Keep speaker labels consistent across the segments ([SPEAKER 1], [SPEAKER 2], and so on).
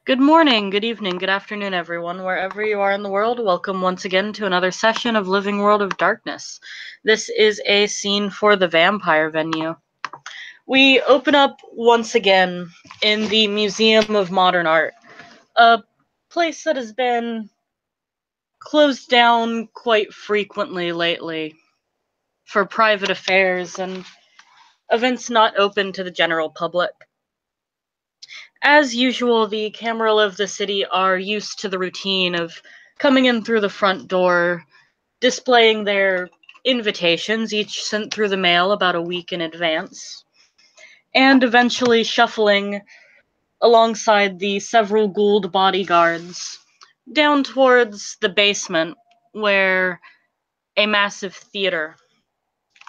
[SPEAKER 1] Good morning, good evening, good afternoon, everyone. Wherever you are in the world, welcome once again to another session of Living World of Darkness. This is a scene for the Vampire Venue. We open up once again in the Museum of Modern Art, a place that has been closed down quite frequently lately for private affairs and events not open to the general public. As usual, the Camarilla of the city are used to the routine of coming in through the front door, displaying their invitations, each sent through the mail about a week in advance, and eventually shuffling alongside the several Gould bodyguards down towards the basement where a massive theater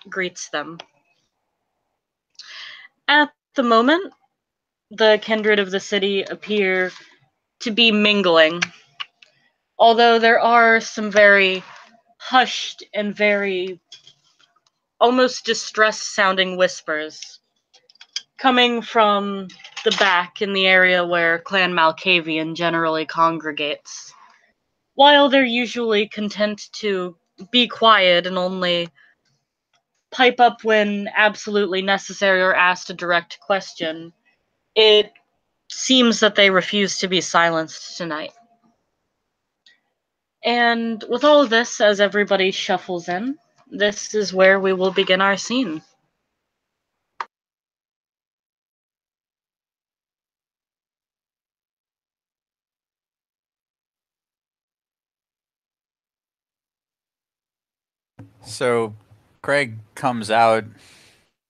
[SPEAKER 1] greets them. At the moment, the kindred of the city appear to be mingling, although there are some very hushed and very almost distressed sounding whispers coming from the back in the area where Clan Malkavian generally congregates. While they're usually content to be quiet and only pipe up when absolutely necessary or asked a direct question, it seems that they refuse to be silenced tonight. And with all of this, as everybody shuffles in, this is where we will begin our scene.
[SPEAKER 2] So Craig comes out.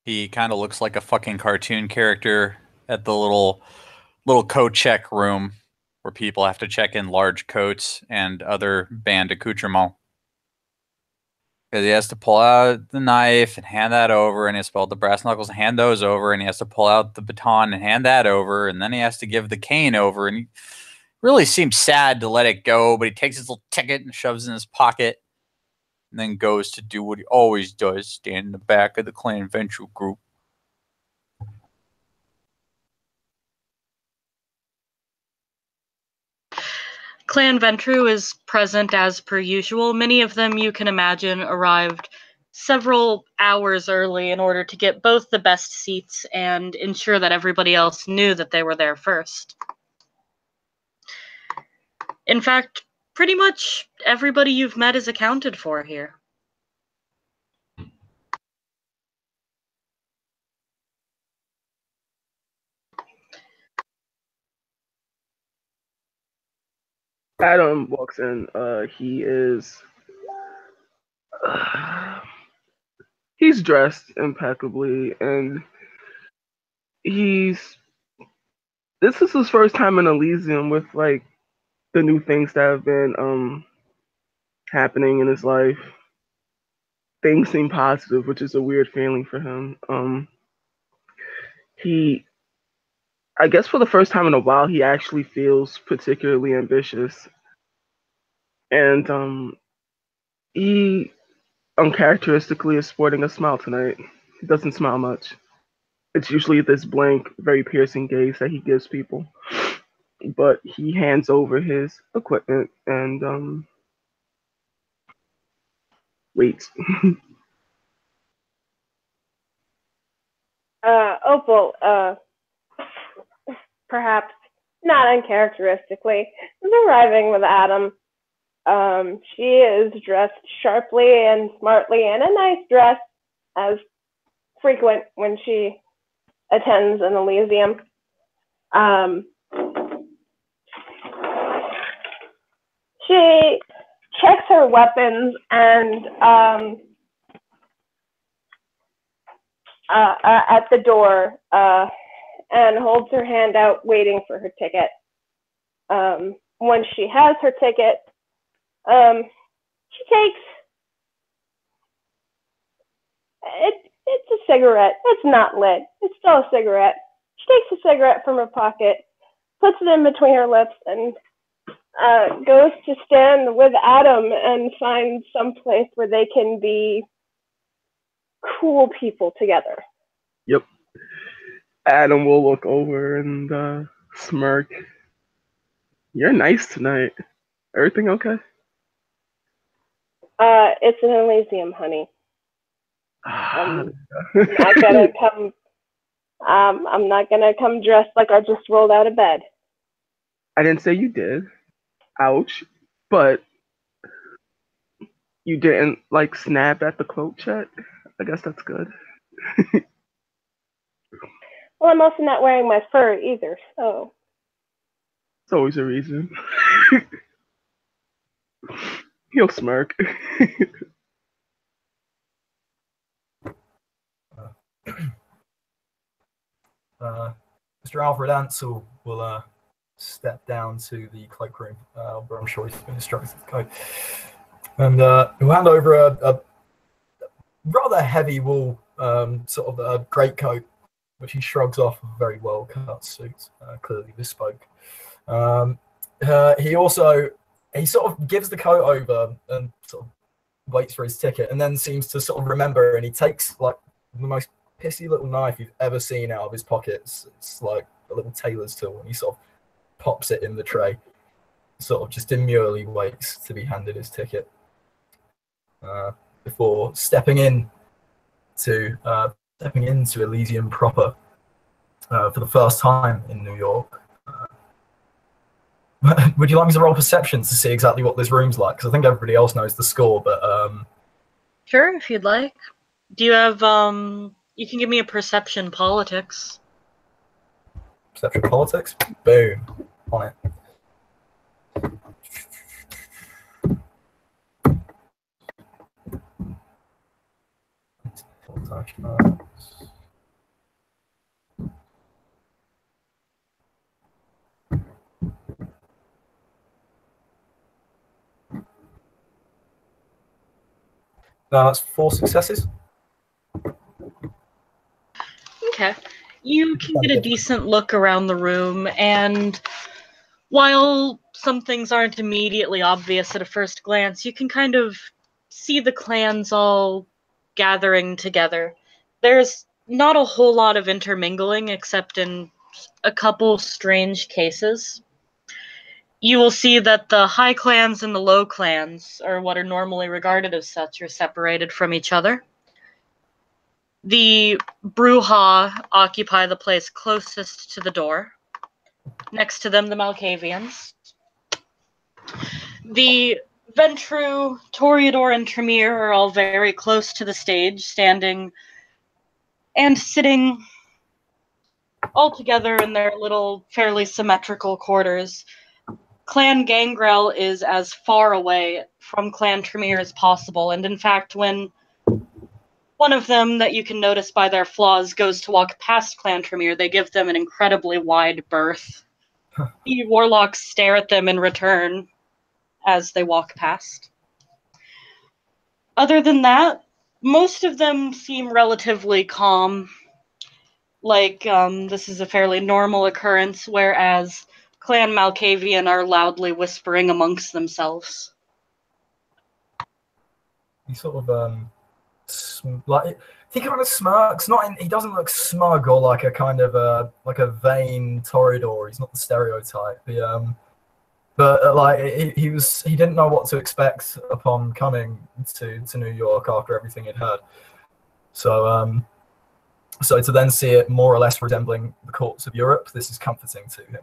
[SPEAKER 2] He kind of looks like a fucking cartoon character at the little coat check room where people have to check in large coats and other band accoutrements. Because he has to pull out the knife and hand that over, and he has to pull out the brass knuckles and hand those over, and he has to pull out the baton and hand that over, and then he has to give the cane over, and he really seems sad to let it go, but he takes his little ticket and shoves it in his pocket, and then goes to do what he always does, stand in the back of the Clan Ventru group.
[SPEAKER 1] Clan Ventru is present as per usual. Many of them, you can imagine, arrived several hours early in order to get both the best seats and ensure that everybody else knew that they were there first. In fact, pretty much everybody you've met is accounted for here.
[SPEAKER 3] Adam walks in. He is. He's dressed impeccably, and he's. This is his first time in Elysium with like the new things that have been happening in his life. Things seem positive, which is a weird feeling for him. He, I guess, for the first time in a while, he actually feels particularly ambitious, and he uncharacteristically is sporting a smile tonight. He doesn't smile much. It's usually this blank, very piercing gaze that he gives people. But he hands over his equipment and waits.
[SPEAKER 4] Opal, perhaps not uncharacteristically, is arriving with Adam. She is dressed sharply and smartly in a nice dress, as frequent when she attends an Elysium. She checks her weapons and at the door and holds her hand out, waiting for her ticket. When she has her ticket, she takes it's a cigarette. It's not lit. It's still a cigarette. She takes a cigarette from her pocket, puts it in between her lips, and goes to stand with Adam and find some place where they can be cool people together.
[SPEAKER 3] Yep. Adam will look over and smirk You're nice tonight. Everything okay?
[SPEAKER 4] It's an Elysium, honey.
[SPEAKER 3] Ah,
[SPEAKER 4] I'm not gonna come. I'm not gonna come dressed like I just rolled out of bed.
[SPEAKER 3] I didn't say you did. Ouch. But you didn't like snap at the cloak check? I guess that's good.
[SPEAKER 4] Well, I'm also not wearing my fur either, so.
[SPEAKER 3] It's always a reason. He'll smirk.
[SPEAKER 5] Mr. Alfred Ansel will step down to the cloakroom, where I'm sure he's been instructed to go, and he'll hand over a rather heavy wool sort of a greatcoat, which he shrugs off a very well cut suit, clearly bespoke. He sort of gives the coat over and sort of waits for his ticket, and then seems to sort of remember, and he takes like the most pissy little knife you've ever seen out of his pockets. It's like a little tailor's tool, and he sort of pops it in the tray, sort of just demurely waits to be handed his ticket before stepping into Elysium proper for the first time in New York. Would you like me to roll perception to see exactly what this room's like? Because I think everybody else knows the score, but
[SPEAKER 1] Sure, if you'd like. Do you have you can give me a perception politics.
[SPEAKER 5] perception politics. Boom, on it. That's 4 successes.
[SPEAKER 1] Okay. You can get a decent look around the room, and while some things aren't immediately obvious at a first glance, you can kind of see the clans all gathering together. There's not a whole lot of intermingling except in a couple strange cases. You will see that the high clans and the low clans, or what are normally regarded as such, are separated from each other. The Brujah occupy the place closest to the door. Next to them, the Malkavians. The Ventrue, Toreador, and Tremere are all very close to the stage, standing and sitting all together in their little, fairly symmetrical quarters. Clan Gangrel is as far away from Clan Tremere as possible, and in fact, when one of them, that you can notice by their flaws, goes to walk past Clan Tremere, they give them an incredibly wide berth. The warlocks stare at them in return as they walk past. Other than that, most of them seem relatively calm, like this is a fairly normal occurrence, whereas Clan Malkavian are loudly whispering amongst themselves.
[SPEAKER 5] He sort of like he kind of smirks. He doesn't look smug or like a kind of like a vain Toreador. He's not the stereotype. But like he didn't know what to expect upon coming to New York after everything he'd heard. So to then see it more or less resembling the courts of Europe, this is comforting to him.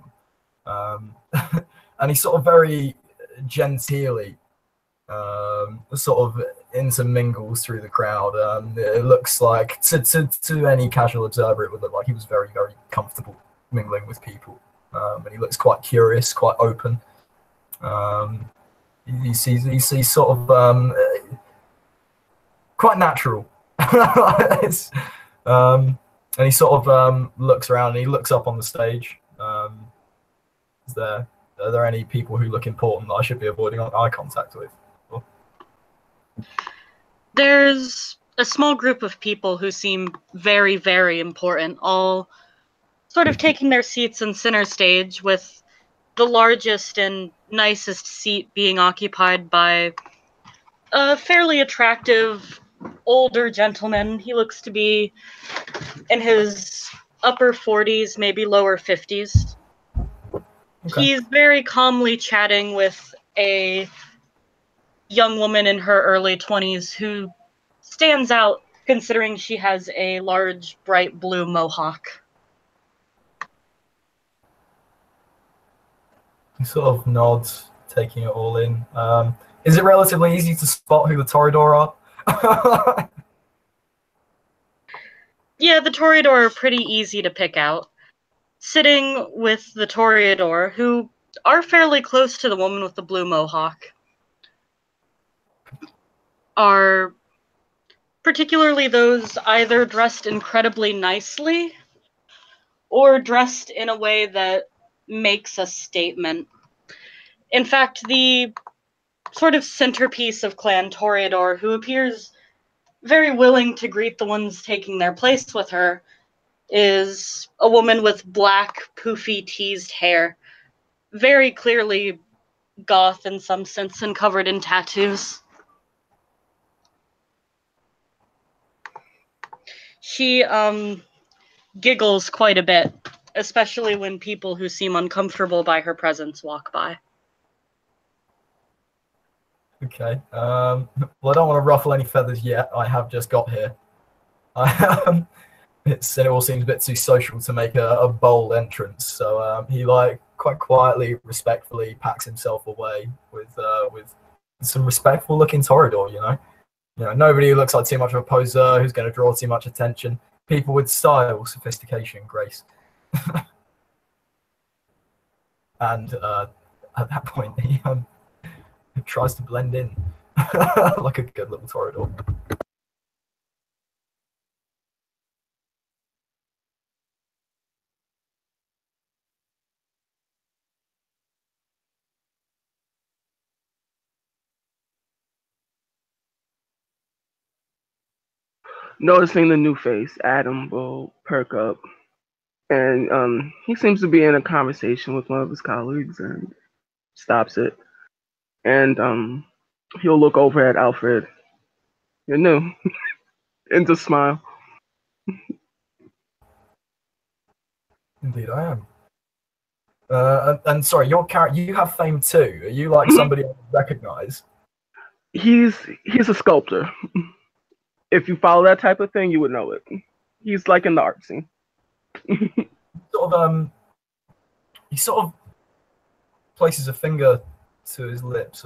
[SPEAKER 5] And he sort of very genteelly sort of intermingles through the crowd. It looks like to any casual observer, it would look like he was very, very comfortable mingling with people. And he looks quite curious, quite open. He's sort of quite natural. And he sort of looks around and he looks up on the stage. Are there any people who look important that I should be avoiding eye contact with?
[SPEAKER 1] There's a small group of people who seem very, very important, all sort of taking their seats in center stage, with the largest and nicest seat being occupied by a fairly attractive older gentleman. He looks to be in his upper 40s, maybe lower 50s.
[SPEAKER 5] Okay.
[SPEAKER 1] He's very calmly chatting with a young woman in her early 20s who stands out considering she has a large, bright blue mohawk.
[SPEAKER 5] He sort of nods, taking it all in. Is it relatively easy to spot who the Toreador are?
[SPEAKER 1] Yeah, the Toreador are pretty easy to pick out. Sitting with the Toreador, who are fairly close to the woman with the blue mohawk, are particularly those either dressed incredibly nicely or dressed in a way that makes a statement. In fact, the sort of centerpiece of Clan Toreador, who appears very willing to greet the ones taking their place with her, is a woman with black, poofy, teased hair, very clearly goth in some sense and covered in tattoos. She giggles quite a bit, especially when people who seem uncomfortable by her presence walk by.
[SPEAKER 5] Okay. Well, I don't want to ruffle any feathers yet. I have just got here. It all seems a bit too social to make a bold entrance. So he quite quietly, respectfully packs himself away with some respectful looking Toreador. Nobody who looks like too much of a poser, who's going to draw too much attention. People with style, sophistication, grace. And at that point, he tries to blend in like a good little Toreador.
[SPEAKER 3] Noticing the new face, Adam will perk up, and he seems to be in a conversation with one of his colleagues and stops it. And he'll look over at Alfred. You're new, and just smile.
[SPEAKER 5] Indeed, I am. And sorry, your character, you have fame too. Are you like somebody I recognize?
[SPEAKER 3] He's a sculptor. If you follow that type of thing, you would know it. He's like in the art scene.
[SPEAKER 5] He sort of places a finger to his lips.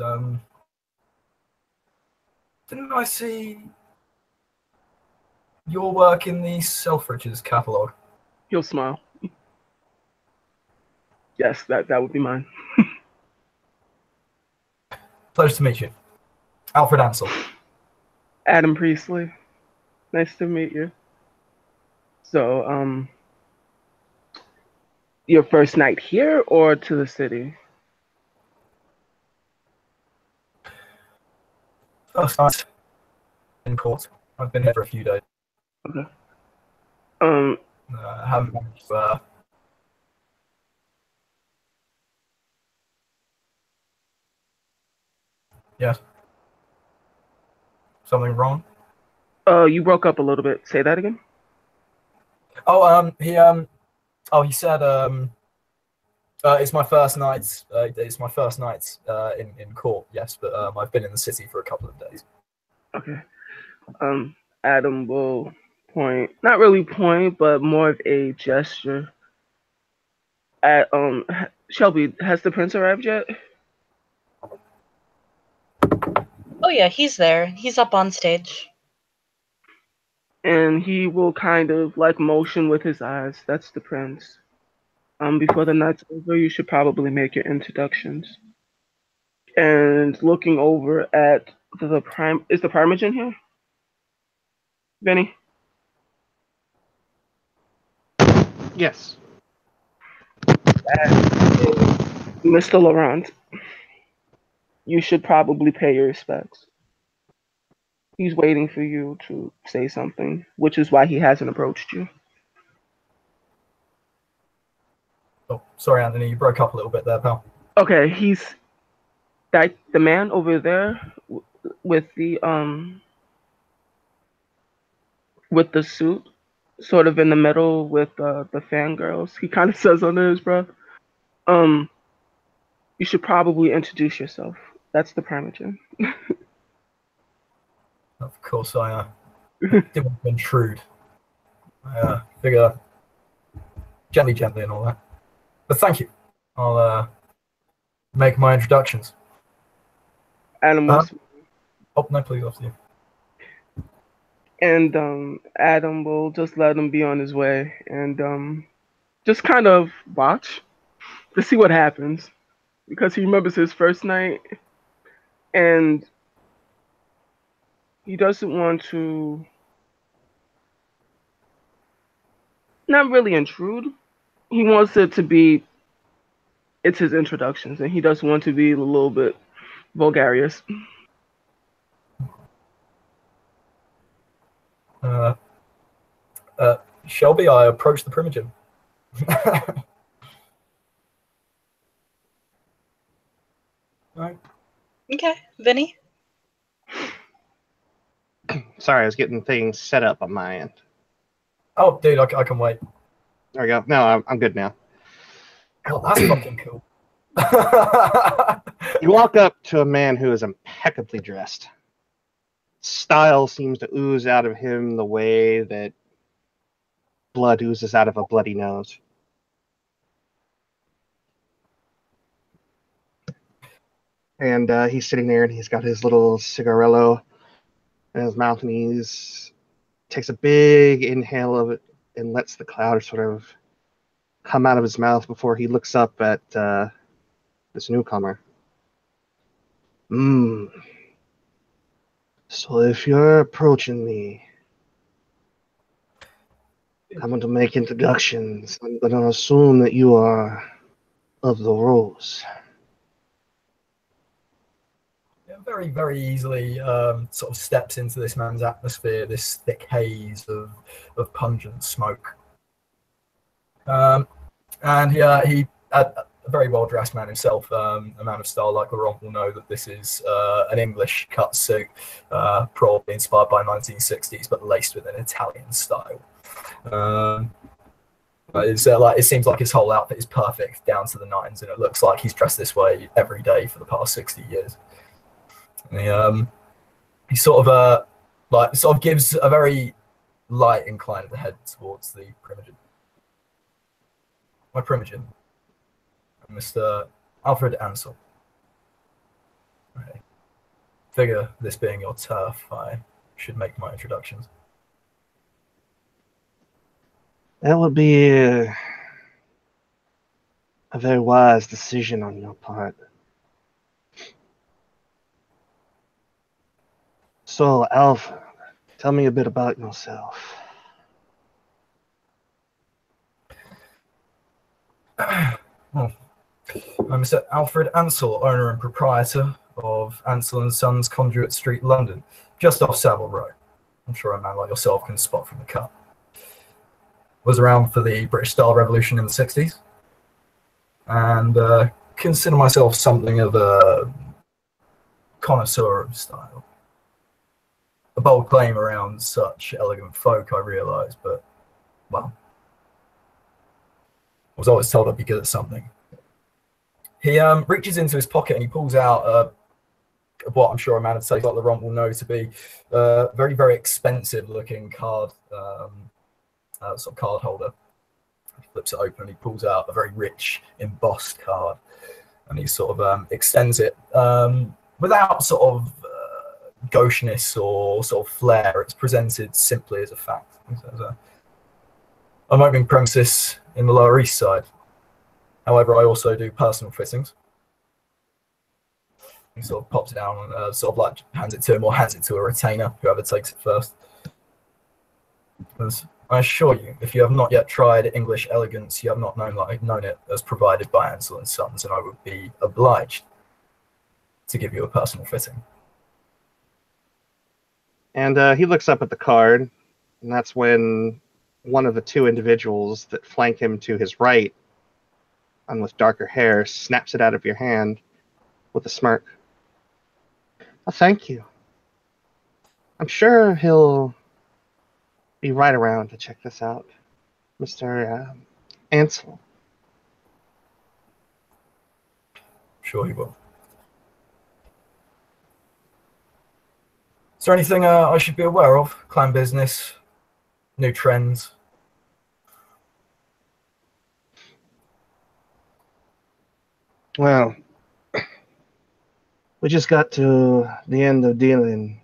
[SPEAKER 5] Didn't I see your work in the Selfridges catalog?
[SPEAKER 3] He'll smile. Yes, that would be mine.
[SPEAKER 5] Pleasure to meet you. Alfred Ansel.
[SPEAKER 3] Adam Priestley. Nice to meet you. So, your first night here or to the city?
[SPEAKER 5] First night in court. I've been here for a few days.
[SPEAKER 3] Okay.
[SPEAKER 5] Haven't managed to, Yes. Something wrong?
[SPEAKER 3] You broke up a little bit. Say that again.
[SPEAKER 5] He said it's my first night. It's my first night in court. Yes, but I've been in the city for a couple of days.
[SPEAKER 3] Okay. Adam will point, not really point, but more of a gesture at Shelby. Has the prince arrived yet?
[SPEAKER 1] Oh yeah, he's there. He's up on stage.
[SPEAKER 3] And he will kind of like motion with his eyes. That's the prince. Before the night's over, you should probably make your introductions. And looking over at the prime, is the Primogen here? Benny?
[SPEAKER 6] Yes.
[SPEAKER 3] Mr. Laurent. You should probably pay your respects. He's waiting for you to say something, which is why he hasn't approached you.
[SPEAKER 5] Oh, sorry, Anthony, you broke up a little bit there, pal.
[SPEAKER 3] Okay, he's the man over there with the suit, sort of in the middle with the fangirls. He kind of says under his breath, you should probably introduce yourself. That's the Primogen.
[SPEAKER 5] Of course, I didn't want to intrude. I figure gently and all that. But thank you. I'll make my introductions.
[SPEAKER 3] Animals.
[SPEAKER 5] Oh, no, please, after you.
[SPEAKER 3] And Adam will just let him be on his way and just kind of watch to see what happens because he remembers his first night and he doesn't want to not really intrude. He wants it to be it's his introductions and he doesn't want to be a little bit vulgarious.
[SPEAKER 5] Shelby, I approach the Primogen. Right.
[SPEAKER 1] Okay, Vinny.
[SPEAKER 6] Sorry, I was getting things set up on my end.
[SPEAKER 5] Oh, dude, I can wait.
[SPEAKER 6] There we go. No, I'm good now.
[SPEAKER 5] Hell, that's fucking cool.
[SPEAKER 6] You walk up to a man who is impeccably dressed. Style seems to ooze out of him the way that blood oozes out of a bloody nose. And he's sitting there and he's got his little cigarillo in his mouth and he takes a big inhale of it and lets the cloud sort of come out of his mouth before he looks up at this newcomer. So if you're approaching me, I'm going to make introductions. I'm going to assume that you are of the Rose.
[SPEAKER 5] Very, very easily sort of steps into this man's atmosphere, this thick haze of pungent smoke. And he a very well-dressed man himself, a man of style like Laurent will know that this is an English cut suit, probably inspired by 1960s, but laced with an Italian style. It seems like his whole outfit is perfect down to the nines, and it looks like he's dressed this way every day for the past 60 years. And he sort of gives a very light incline of the head towards the Primogen. My Primogen, Mr. Alfred Ansel. I figure this being your turf, I should make my introductions.
[SPEAKER 6] That would be a very wise decision on your part. So, Alfred, tell me a bit about yourself.
[SPEAKER 5] I'm Mr. Alfred Ansel, owner and proprietor of Ansel & Sons, Conduit Street, London, just off Savile Row. I'm sure a man like yourself can spot from the cut. Was around for the British Style Revolution in the 60s, and consider myself something of a connoisseur of style. A bold claim around such elegant folk, I realise, but, well, I was always told I'd be good at something. He reaches into his pocket and he pulls out what I'm sure a man would say, like Laurent will know, to be a very, very expensive looking card, sort of card holder. He flips it open and he pulls out a very rich embossed card and he sort of extends it without sort of gaucheness or sort of flair. It's presented simply as a fact. I'm opening premises in the Lower East Side. However, I also do personal fittings. He sort of pops it down and sort of like hands it to him or hands it to a retainer, whoever takes it first. As I assure you, if you have not yet tried English elegance, you have not known it as provided by Ansel & Sons, and I would be obliged to give you a personal fitting.
[SPEAKER 6] And he looks up at the card, and that's when one of the two individuals that flank him to his right, and with darker hair, snaps it out of your hand with a smirk. Oh, thank you. I'm sure he'll be right around to check this out, Mr. Ansel.
[SPEAKER 5] sure he will. Is there anything I should be aware of? Clan business, new trends?
[SPEAKER 6] Well, we just got to the end of dealing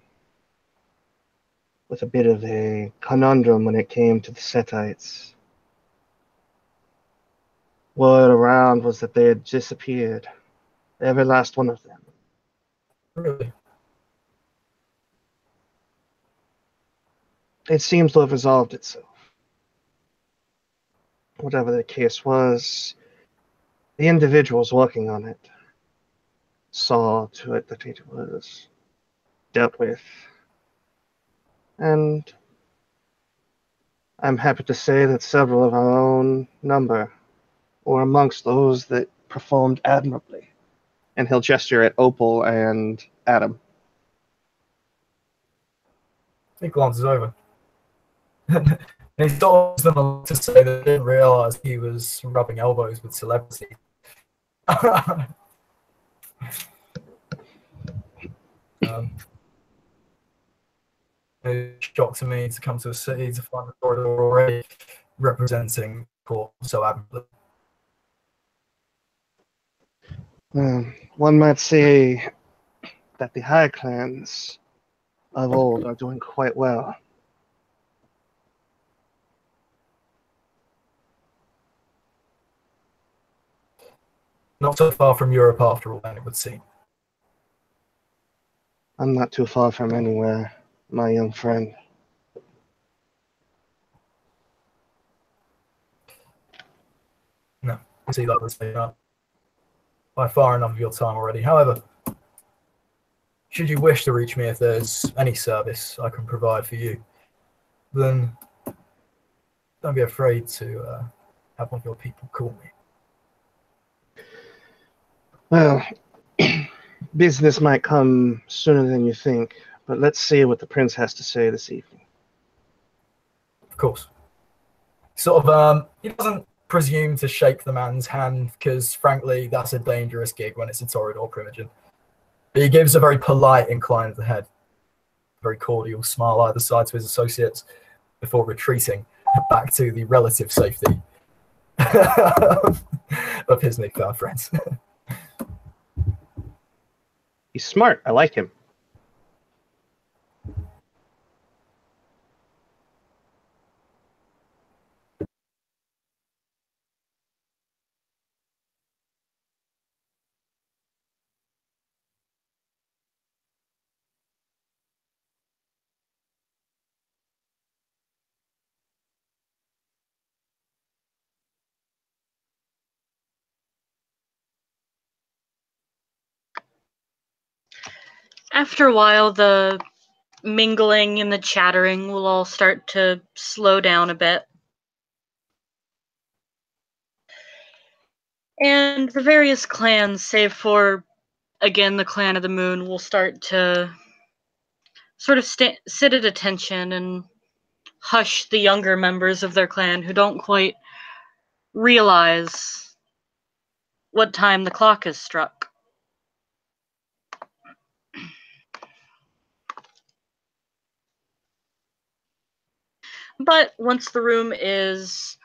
[SPEAKER 6] with a bit of a conundrum when it came to the Setites. Word around was that they had disappeared. Every last one of them.
[SPEAKER 5] Really?
[SPEAKER 6] It seems to have resolved itself. Whatever the case was, the individuals working on it saw to it that it was dealt with. And I'm happy to say that several of our own number were amongst those that performed admirably. And he'll gesture at Opal and Adam.
[SPEAKER 5] He glances over. And he stops them to say that he didn't realise he was rubbing elbows with celebrity. It shocks me to come to a city to find the corridor already representing court so admirably.
[SPEAKER 6] One might say that the high clans of old are doing quite well.
[SPEAKER 5] Not so far from Europe after all, then, it would seem.
[SPEAKER 6] I'm not too far from anywhere, my young friend.
[SPEAKER 5] No, I see that was by far enough of your time already. However, should you wish to reach me if there's any service I can provide for you, then don't be afraid to have one of your people call me.
[SPEAKER 6] Well, business might come sooner than you think, but let's see what the prince has to say this evening.
[SPEAKER 5] Of course. Sort of, he doesn't presume to shake the man's hand, because frankly, that's a dangerous gig when it's a Toreador Primogen. But he gives a very polite incline of the head, a very cordial smile either side to his associates, before retreating back to the relative safety of his newfound friends.
[SPEAKER 6] He's smart. I like him.
[SPEAKER 1] After a while, the mingling and the chattering will all start to slow down a bit. And the various clans, save for, again, the Clan of the Moon, will start to sort of sit at attention and hush the younger members of their clan who don't quite realize what time the clock has struck. But once the room is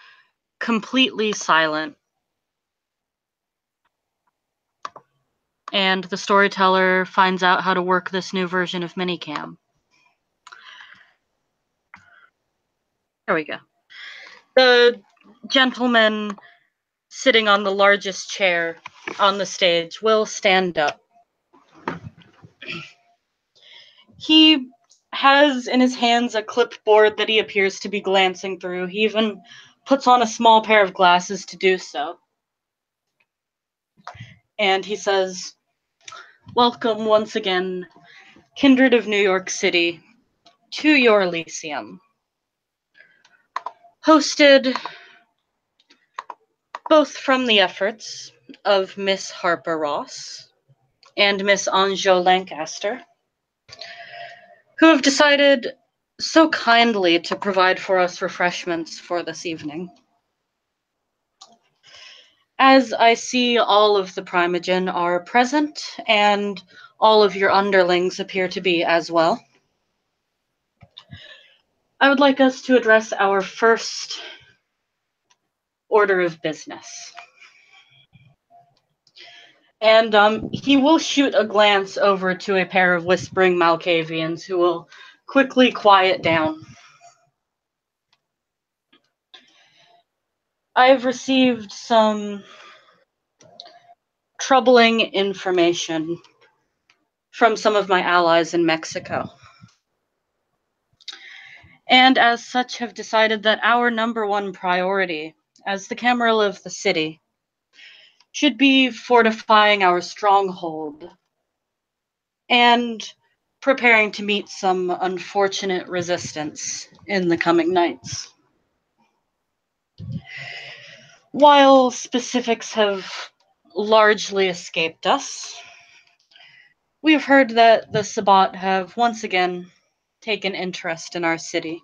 [SPEAKER 1] completely silent, and the storyteller finds out how to work this new version of Minicam. There we go. The gentleman sitting on the largest chair on the stage will stand up. He has in his hands a clipboard that he appears to be glancing through. He even puts on a small pair of glasses to do so. And he says, "Welcome once again, kindred of New York City, to your Elysium. Hosted both from the efforts of Miss Harper Ross and Miss Anjo Lancaster, who have decided so kindly to provide for us refreshments for this evening. As I see all of the Primogen are present, and all of your underlings appear to be as well, I would like us to address our first order of business. And he will shoot a glance over to a pair of whispering Malkavians who will quickly quiet down. I have received some troubling information from some of my allies in Mexico. And as such have decided that our number one priority as the Camarilla of the city should be fortifying our stronghold and preparing to meet some unfortunate resistance in the coming nights. While specifics have largely escaped us, we have heard that the Sabbat have once again taken interest in our city.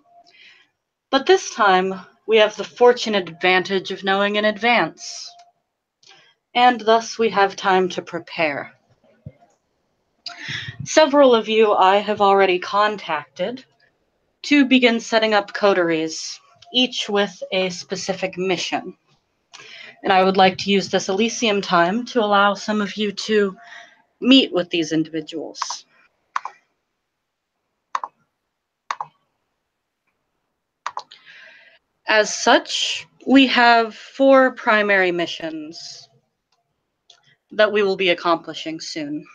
[SPEAKER 1] But this time, we have the fortunate advantage of knowing in advance, and thus we have time to prepare. Several of you I have already contacted to begin setting up coteries, each with a specific mission. And I would like to use this Elysium time to allow some of you to meet with these individuals. As such, we have 4 primary missions that we will be accomplishing soon.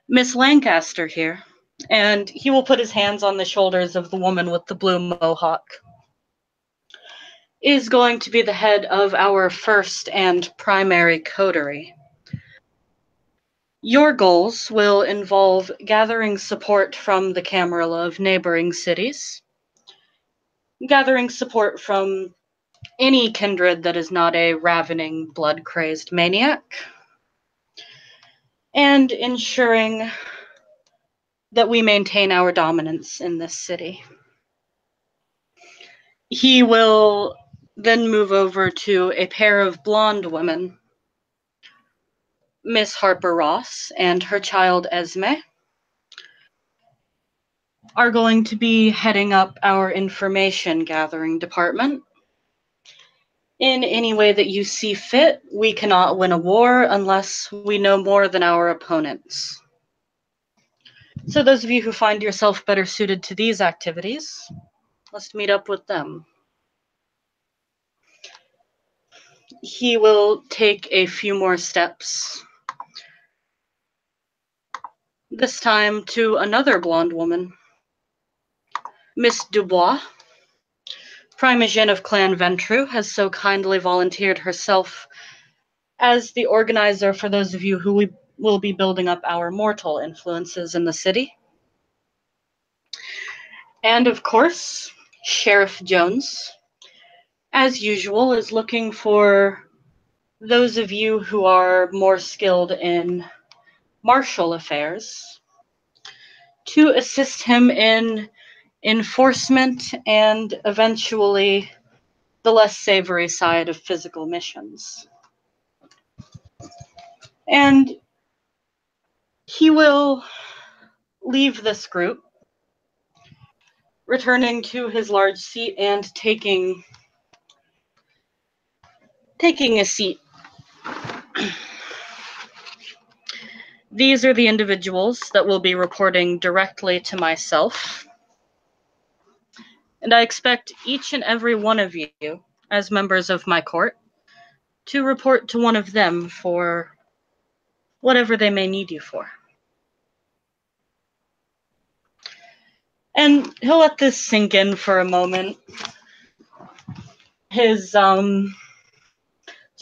[SPEAKER 1] Miss Lancaster here, and he will put his hands on the shoulders of the woman with the blue mohawk, is going to be the head of our first and primary coterie. Your goals will involve gathering support from the Camarilla of neighboring cities, gathering support from any kindred that is not a ravening, blood-crazed maniac, and ensuring that we maintain our dominance in this city. He will then move over to a pair of blonde women, Miss Harper Ross and her child Esme, are going to be heading up our information gathering department. In any way that you see fit, we cannot win a war unless we know more than our opponents. So those of you who find yourself better suited to these activities, let's meet up with them. He will take a few more steps, this time to another blonde woman, Miss Dubois. Primogen of Clan Ventru has so kindly volunteered herself as the organizer for those of you who will be building up our mortal influences in the city. And of course, Sheriff Jones, as usual, is looking for those of you who are more skilled in martial affairs to assist him in enforcement and eventually the less savory side of physical missions. And he will leave this group, returning to his large seat and taking a seat. These are the individuals that will be reporting directly to myself. And I expect each and every one of you, as members of my court, to report to one of them for whatever they may need you for. And he'll let this sink in for a moment. His sort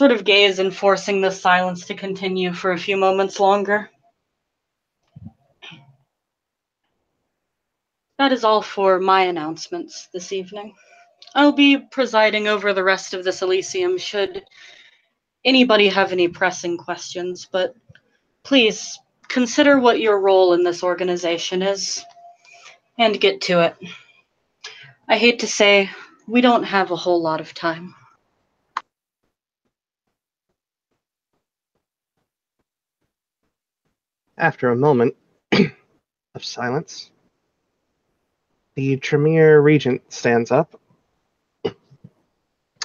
[SPEAKER 1] of gaze enforcing the silence to continue for a few moments longer. That is all for my announcements this evening. I'll be presiding over the rest of this Elysium should anybody have any pressing questions, but please consider what your role in this organization is and get to it. I hate to say, we don't have a whole lot of time.
[SPEAKER 6] After a moment of silence, the Tremere Regent stands up,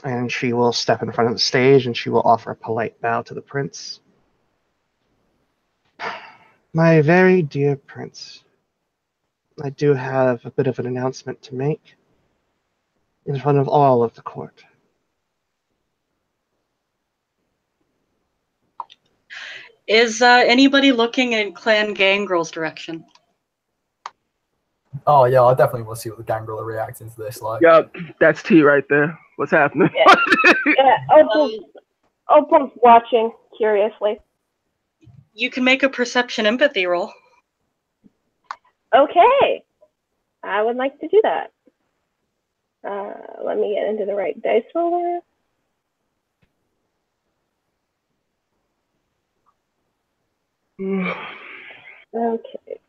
[SPEAKER 6] and she will step in front of the stage and she will offer a polite bow to the prince. My very dear prince, I do have a bit of an announcement to make in front of all of the court.
[SPEAKER 1] Is anybody looking in Clan Gangrel's direction?
[SPEAKER 5] Oh yeah, I definitely want to see what the Gangrel are reacting to this like.
[SPEAKER 3] Yup, that's T right there. What's happening?
[SPEAKER 4] Yeah, Opal's watching curiously.
[SPEAKER 1] You can make a perception empathy roll.
[SPEAKER 4] Okay, I would like to do that. Let me get into the right dice roller. Okay.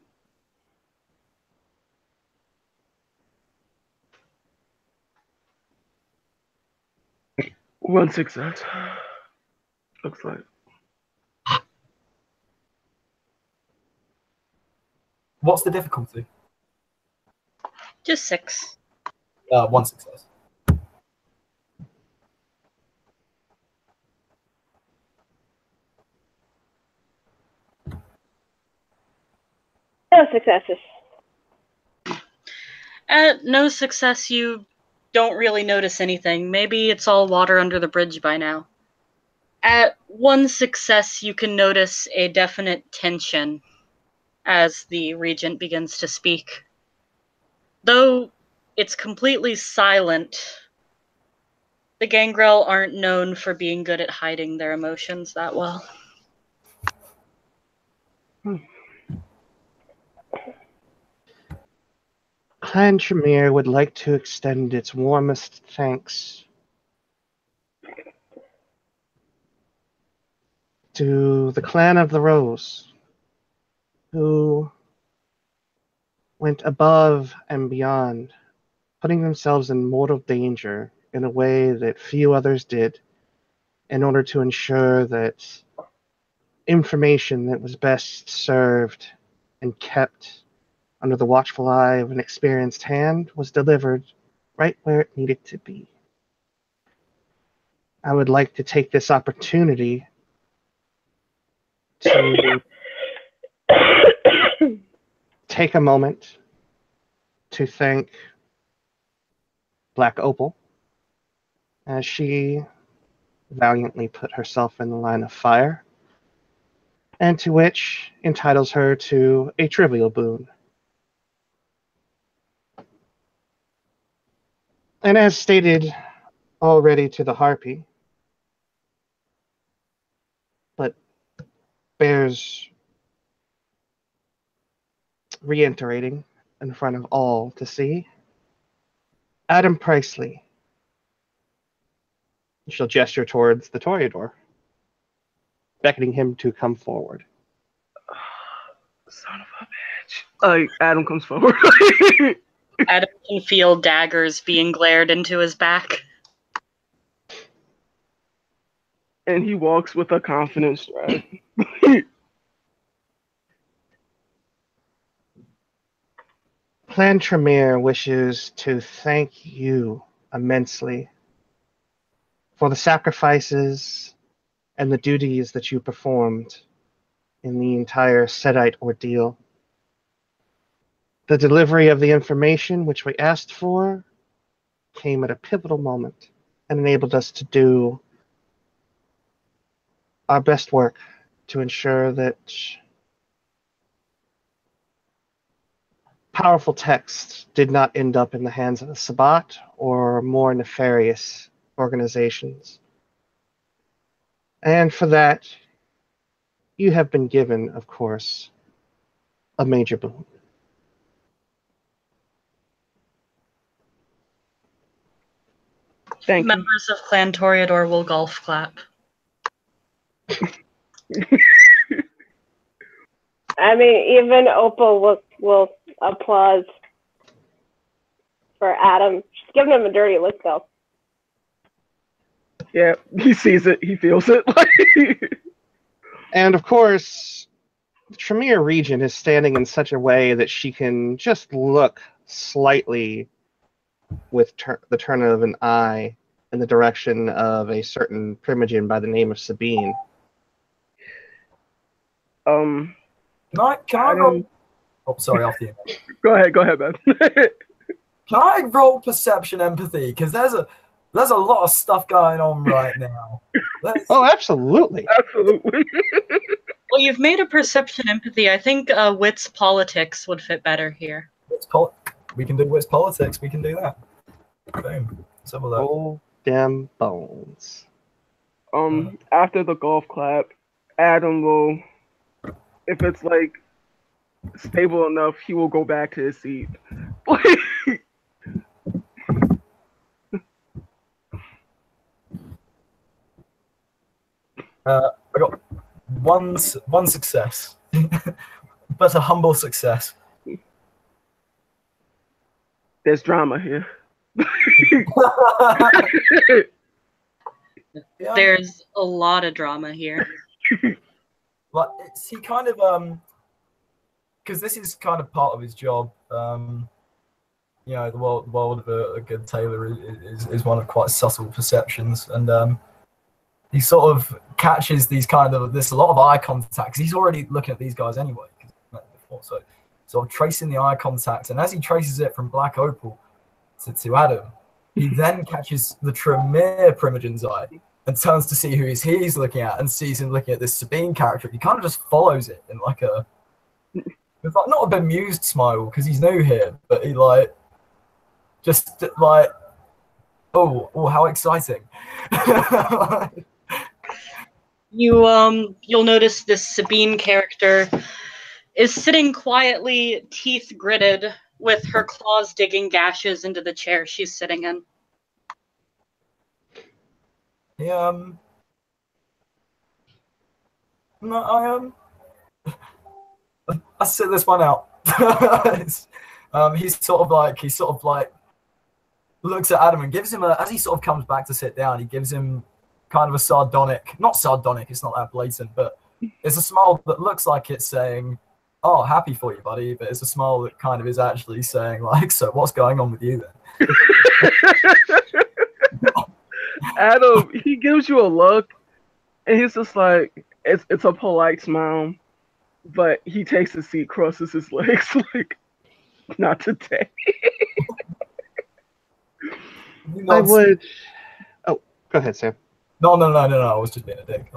[SPEAKER 3] One success. Looks like.
[SPEAKER 5] What's the difficulty?
[SPEAKER 1] Just 6.
[SPEAKER 5] 1 success.
[SPEAKER 4] No successes.
[SPEAKER 1] At no success, you don't really notice anything. Maybe it's all water under the bridge by now. At 1 success, you can notice a definite tension as the regent begins to speak. Though it's completely silent, the Gangrel aren't known for being good at hiding their emotions that well.
[SPEAKER 6] Clan Tremere would like to extend its warmest thanks to the Clan of the Rose, who went above and beyond, putting themselves in mortal danger in a way that few others did, in order to ensure that information that was best served and kept under the watchful eye of an experienced hand was delivered right where it needed to be. I would like to take this opportunity to take a moment to thank Black Opal, as she valiantly put herself in the line of fire, and to which entitles her to a trivial boon. And as stated already to the Harpy, but bears reiterating in front of all to see, Adam Pricely. She'll gesture towards the Toreador, beckoning him to come forward.
[SPEAKER 3] Son of a bitch. Like, Adam comes forward.
[SPEAKER 1] Adam can feel daggers being glared into his back.
[SPEAKER 3] And he walks with a confident stride.
[SPEAKER 6] Clan Tremere wishes to thank you immensely for the sacrifices and the duties that you performed in the entire Sedite ordeal. The delivery of the information which we asked for came at a pivotal moment and enabled us to do our best work to ensure that powerful text did not end up in the hands of the Sabbat or more nefarious organizations. And for that, you have been given, of course, a major boon.
[SPEAKER 3] Thank you.
[SPEAKER 1] Members of Clan Toreador will golf clap.
[SPEAKER 4] I mean, even Opal will applause for Adam. She's giving him a dirty look, though.
[SPEAKER 3] Yeah, he sees it. He feels it.
[SPEAKER 6] And of course, the Tremere Regent is standing in such a way that she can just look slightly with the turn of an eye in the direction of a certain Primogen by the name of Sabine.
[SPEAKER 3] Um,
[SPEAKER 5] Can I roll? Oh, sorry, after you.
[SPEAKER 3] Go ahead, man.
[SPEAKER 5] Can I roll perception empathy? Because there's a lot of stuff going on right now.
[SPEAKER 6] Oh, absolutely.
[SPEAKER 3] Absolutely.
[SPEAKER 1] Well, you've made a perception empathy. I think wits politics would fit better here.
[SPEAKER 5] We can do wits politics. We can do that. Boom. Let's have a look.
[SPEAKER 6] Oh, damn bones.
[SPEAKER 3] After the golf clap, Adam will, if it's like stable enough, he will go back to his seat.
[SPEAKER 5] I got one success, but a humble success.
[SPEAKER 3] There's drama here.
[SPEAKER 5] Yeah.
[SPEAKER 1] There's a lot of drama here.
[SPEAKER 5] Like, he kind of because this is kind of part of his job. You know, the world of a good tailor is one of quite subtle perceptions, and he sort of catches these kind of a lot of eye contact. He's already looking at these guys anyway, before, so sort of tracing the eye contact, and as he traces it from Black Opal to Adam, he then catches the Tremere Primogen's eye and turns to see who he's looking at, and sees him looking at this Sabine character. He kind of just follows it in like with like not a bemused smile because he's new here, but he like just like, oh, how exciting.
[SPEAKER 1] You'll notice this Sabine character is sitting quietly, teeth gritted, with her claws digging gashes into the chair she's sitting in.
[SPEAKER 5] No, I sit this one out. He sort of like looks at Adam and gives him as he sort of comes back to sit down, he gives him kind of a sardonic, not sardonic, it's not that blatant, but it's a smile that looks like it's saying, oh, happy for you, buddy, but it's a smile that kind of is actually saying, like, so what's going on with you then?
[SPEAKER 3] Adam, he gives you a look, and he's just like, it's a polite smile, but he takes a seat, crosses his legs, like, not today.
[SPEAKER 6] I would. Oh, go ahead, Sam.
[SPEAKER 5] No. I was just being a dick.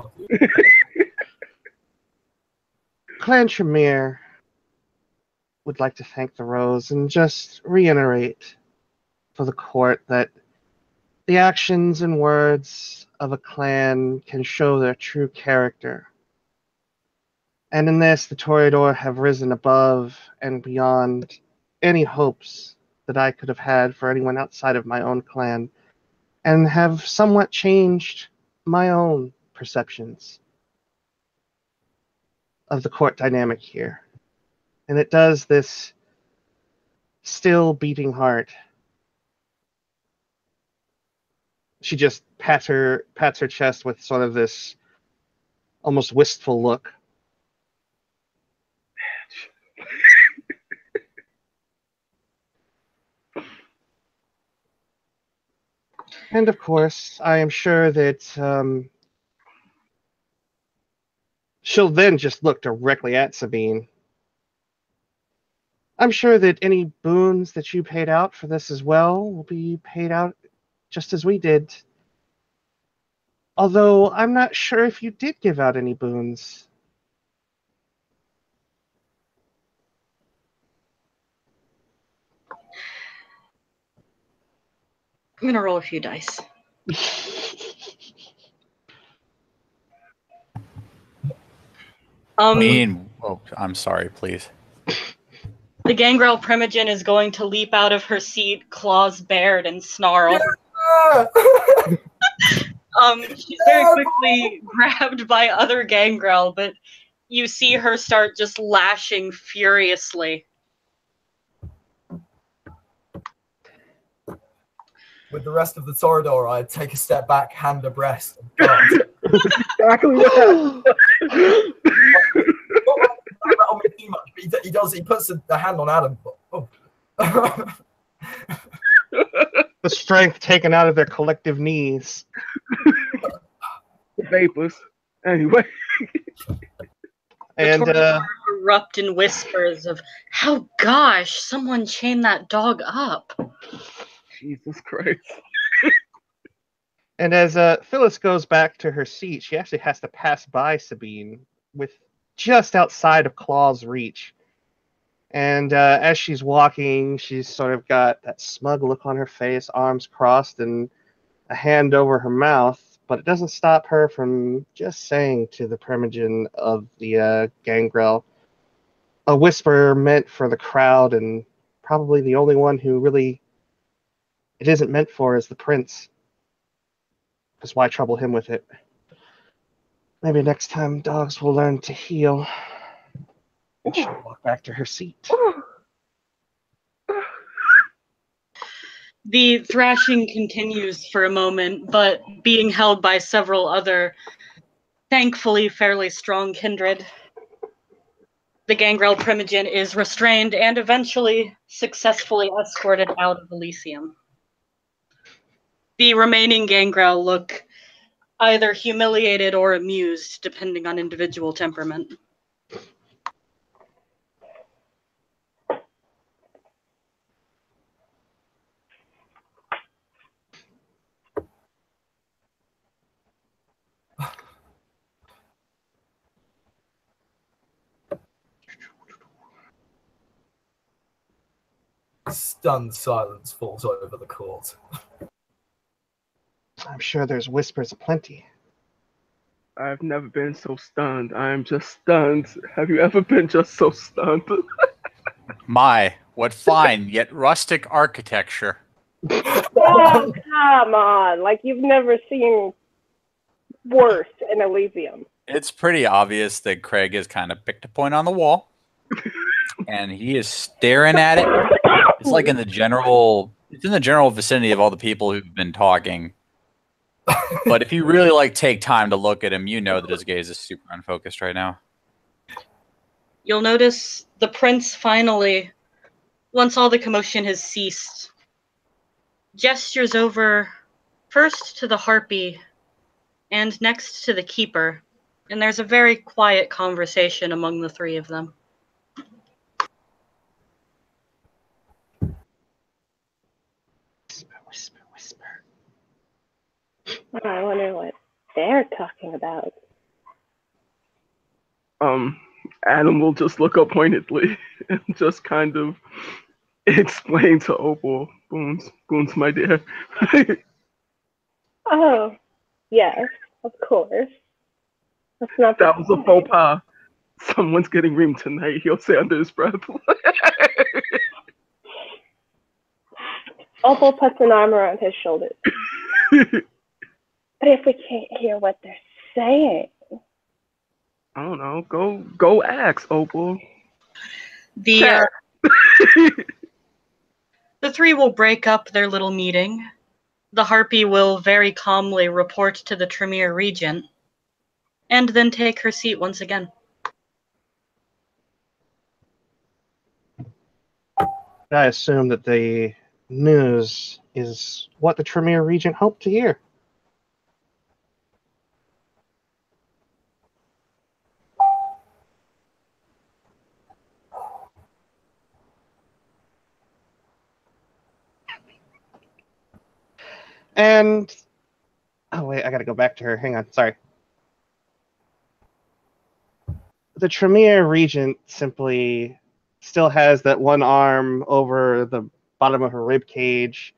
[SPEAKER 6] Clan Tremere would like to thank the Rose and just reiterate for the court that the actions and words of a clan can show their true character. And in this, the Toreador have risen above and beyond any hopes that I could have had for anyone outside of my own clan, and have somewhat changed my own perceptions of the court dynamic here. And it does this still beating heart. She just pats her chest with sort of this almost wistful look. And of course, I am sure that she'll then just look directly at Sabine. I'm sure that any boons that you paid out for this as well will be paid out just as we did. Although I'm not sure if you did give out any boons.
[SPEAKER 1] I'm gonna roll a few dice.
[SPEAKER 2] Oh, I'm sorry, please.
[SPEAKER 1] The Gangrel Primogen is going to leap out of her seat, claws bared, and snarl. She's very quickly grabbed by other Gangrel, but you see her start just lashing furiously.
[SPEAKER 5] With the rest of the Toreador, I take a step back, hand abreast. And
[SPEAKER 3] Exactly what
[SPEAKER 5] he does. He puts a hand on Adam. Oh.
[SPEAKER 6] The strength taken out of their collective knees.
[SPEAKER 3] The vapors. Anyway.
[SPEAKER 6] And
[SPEAKER 1] erupt in whispers of, "How gosh, someone chained that dog up."
[SPEAKER 3] Jesus Christ.
[SPEAKER 6] And as Phyllis goes back to her seat, she actually has to pass by Sabine with just outside of Claw's reach. And as she's walking, she's sort of got that smug look on her face, arms crossed, and a hand over her mouth. But it doesn't stop her from just saying to the Primogen of the Gangrel, a whisper meant for the crowd, and probably the only one who really it isn't meant for is the prince. Because why trouble him with it? Maybe next time dogs will learn to heel. And she'll walk back to her seat.
[SPEAKER 1] The thrashing continues for a moment, but being held by several other, thankfully fairly strong kindred. The Gangrel Primogen is restrained and eventually successfully escorted out of Elysium. The remaining Gangrel look either humiliated or amused, depending on individual temperament.
[SPEAKER 5] Stunned silence falls over the court.
[SPEAKER 6] I'm sure there's whispers aplenty.
[SPEAKER 3] I've never been so stunned. I am just stunned. Have you ever been just so stunned?
[SPEAKER 2] My, what fine yet rustic architecture.
[SPEAKER 4] Oh, come on. Like, you've never seen worse in Elysium.
[SPEAKER 2] It's pretty obvious that Craig has kind of picked a point on the wall, and he is staring at it. It's like in the general vicinity of all the people who've been talking. But if you really take time to look at him, you know that his gaze is super unfocused right now.
[SPEAKER 1] You'll notice the prince finally, once all the commotion has ceased, gestures over first to the harpy and next to the keeper, and there's a very quiet conversation among the three of them.
[SPEAKER 6] Whisper, whisper.
[SPEAKER 4] I wonder what they're talking about.
[SPEAKER 3] Adam will just look up pointedly and just kind of explain to Opal, Boons, my dear.
[SPEAKER 4] Oh, yes, of course. That's not
[SPEAKER 3] That was a faux pas. Someone's getting reamed tonight, he'll say under his breath.
[SPEAKER 4] Opal puts an arm around his shoulders. But if we can't hear what they're saying...
[SPEAKER 3] I don't know. Go ask, Opal.
[SPEAKER 1] The three will break up their little meeting. The harpy will very calmly report to the Tremere Regent, and then take her seat once again.
[SPEAKER 6] I assume that the news is what the Tremere Regent hoped to hear. And oh wait, I gotta go back to her. Hang on, sorry. The Tremere Regent simply still has that one arm over the bottom of her rib cage,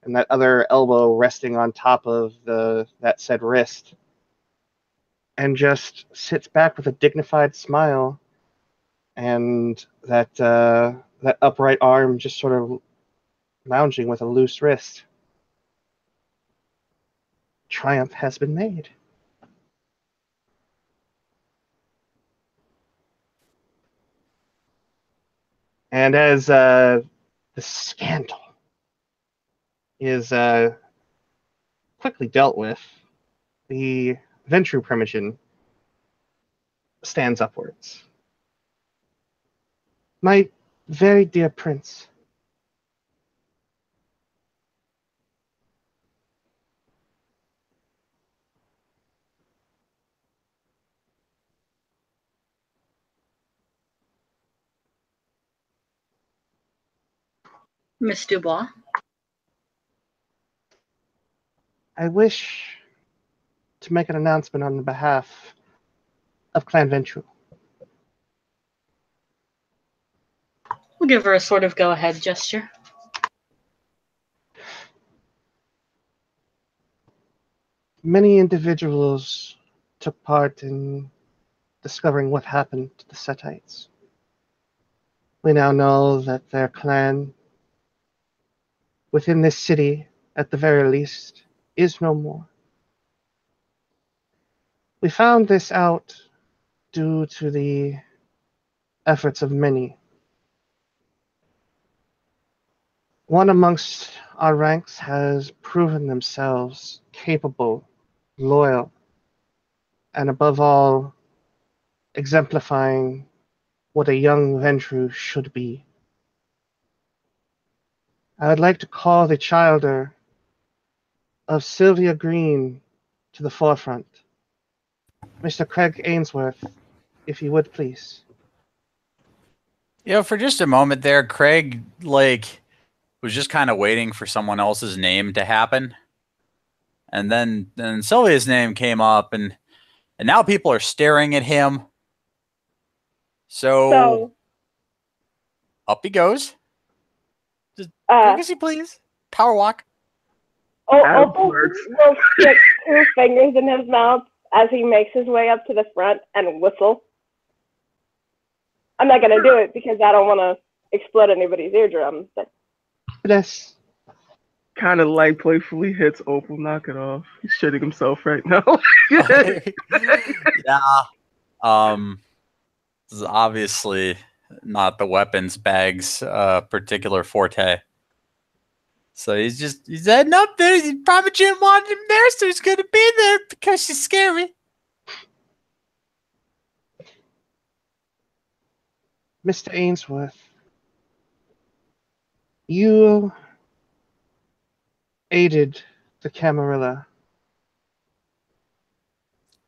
[SPEAKER 6] and that other elbow resting on top of that said wrist, and just sits back with a dignified smile, and that upright arm just sort of lounging with a loose wrist. Triumph has been made. And as the scandal is quickly dealt with, the Ventru Primogen stands upwards. My very dear prince.
[SPEAKER 1] Miss Dubois.
[SPEAKER 6] I wish to make an announcement on behalf of Clan Ventrue.
[SPEAKER 1] We'll give her a sort of go-ahead gesture.
[SPEAKER 6] Many individuals took part in discovering what happened to the Setites. We now know that their clan, within this city, at the very least, is no more. We found this out due to the efforts of many. One amongst our ranks has proven themselves capable, loyal, and above all, exemplifying what a young Ventrue should be. I would like to call the childer of Sylvia Green to the forefront. Mr. Craig Ainsworth, if you would please.
[SPEAKER 2] You know, for just a moment there, Craig, was just kind of waiting for someone else's name to happen. And then Sylvia's name came up, and now people are staring at him. So up he goes. Just quick as he please. Power walk.
[SPEAKER 4] Opal will stick 2 fingers in his mouth as he makes his way up to the front and whistle. I'm not going to do it because I don't want to explode anybody's eardrums. But
[SPEAKER 6] Yes.
[SPEAKER 3] Kind of like playfully hits Opal, knock it off. He's shitting himself right now.
[SPEAKER 2] Yeah. This is obviously not the weapons bag's particular forte. So he's heading up there. Papa Jim wanted him there, so he's gonna be there because she's scary.
[SPEAKER 6] Mr. Ainsworth, you aided the Camarilla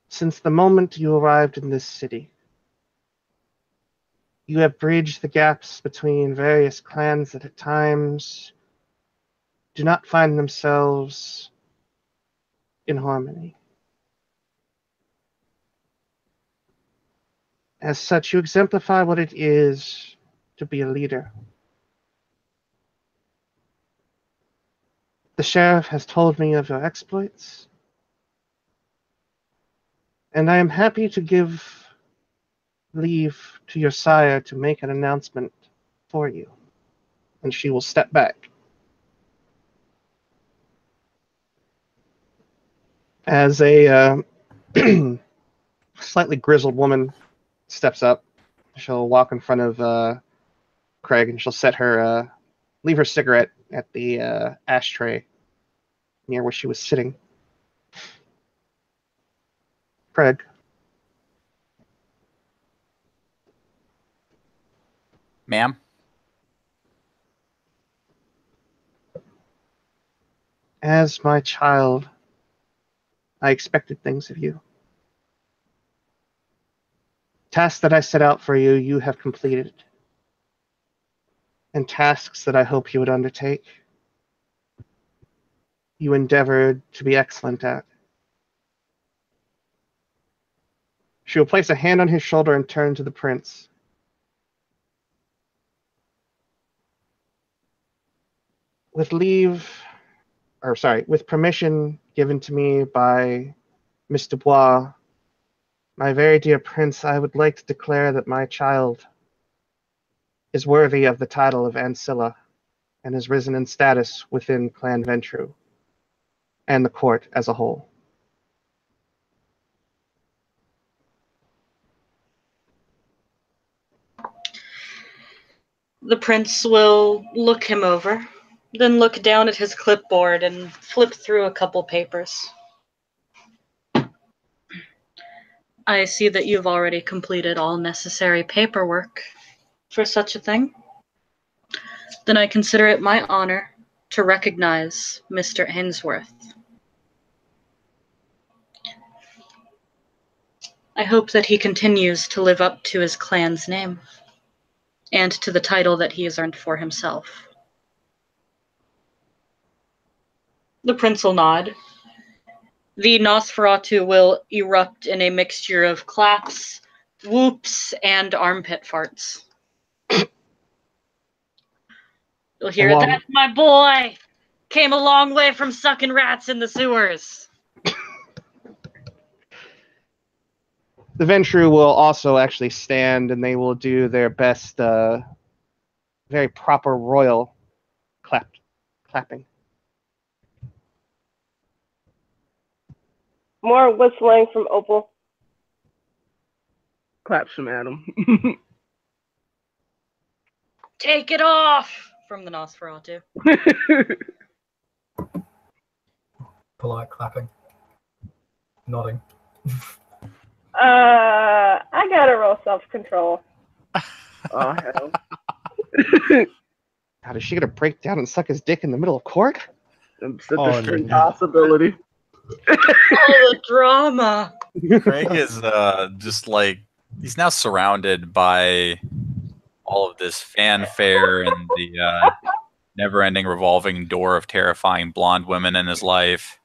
[SPEAKER 6] since the moment you arrived in this city. You have bridged the gaps between various clans that at times do not find themselves in harmony. As such, you exemplify what it is to be a leader. The sheriff has told me of your exploits, and I am happy to give leave to your sire to make an announcement for you. And she will step back. As a slightly grizzled woman steps up, she'll walk in front of Craig, and she'll leave her cigarette at the ashtray near where she was sitting. Craig.
[SPEAKER 2] Ma'am?
[SPEAKER 6] As my child, I expected things of you. Tasks that I set out for you, you have completed. And tasks that I hope you would undertake, you endeavored to be excellent at. She will place a hand on his shoulder and turn to the prince. With permission given to me by Miss Dubois, my very dear prince, I would like to declare that my child is worthy of the title of Ancilla and has risen in status within Clan Ventrue and the court as a whole.
[SPEAKER 1] The prince will look him over, then look down at his clipboard and flip through a couple papers. I see that you've already completed all necessary paperwork. for such a thing, then I consider it my honor to recognize Mr. Ainsworth. I hope that he continues to live up to his clan's name and to the title that he has earned for himself. The prince will nod. The Nosferatu will erupt in a mixture of claps, whoops, and armpit farts. You'll hear,
[SPEAKER 6] Along-
[SPEAKER 1] "That's my boy! Came a long way from sucking rats in the sewers."
[SPEAKER 6] The Ventrue will also actually stand, and they will do their best, very proper royal clapping.
[SPEAKER 4] More whistling from Opal.
[SPEAKER 3] Claps from Adam.
[SPEAKER 1] "Take it off!" from the Nosferatu.
[SPEAKER 5] Polite clapping. Nodding.
[SPEAKER 4] I gotta roll self-control.
[SPEAKER 3] Oh, hell.
[SPEAKER 6] God, is she gonna break down and suck his dick in the middle of court?
[SPEAKER 3] It's a
[SPEAKER 6] Oh,
[SPEAKER 3] distinct
[SPEAKER 6] no.
[SPEAKER 3] possibility.
[SPEAKER 1] Oh, the drama!
[SPEAKER 2] Craig is just like, he's now surrounded by all of this fanfare and the never-ending revolving door of terrifying blonde women in his life.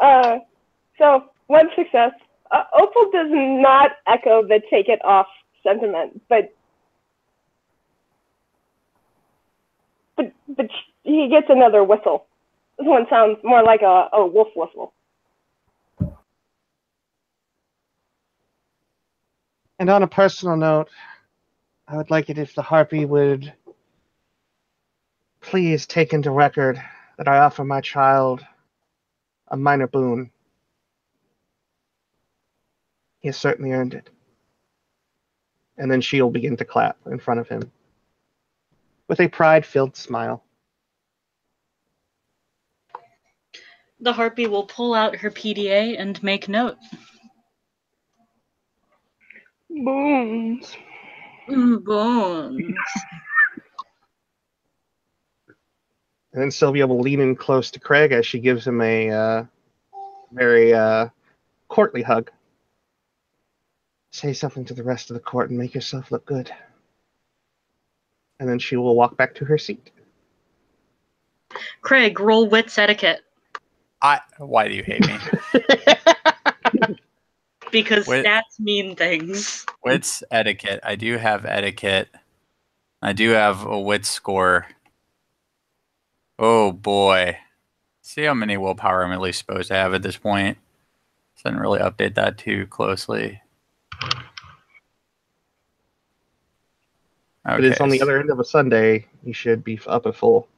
[SPEAKER 4] So, one success. Opal does not echo the take it off sentiment, but he gets another whistle. This one sounds more like a wolf whistle.
[SPEAKER 6] And on a personal note, I would like it if the Harpy would please take into record that I offer my child a minor boon. He has certainly earned it. And then she'll begin to clap in front of him with a pride-filled smile.
[SPEAKER 1] The Harpy will pull out her PDA and make note.
[SPEAKER 3] Boons.
[SPEAKER 1] Bones.
[SPEAKER 6] And then Sylvia will lean in close to Craig as she gives him a very courtly hug. Say something to the rest of the court and make yourself look good. And then she will walk back to her seat.
[SPEAKER 1] Craig, roll wits etiquette.
[SPEAKER 2] Why do you hate me?
[SPEAKER 1] Because
[SPEAKER 2] Wit-
[SPEAKER 1] stats mean things.
[SPEAKER 2] Wits etiquette. I do have etiquette. I do have a wit score. Oh boy. See how many willpower I'm at least supposed to have at this point. Didn't really update that too closely.
[SPEAKER 6] But it's on the other end of a Sunday. You should be up at full.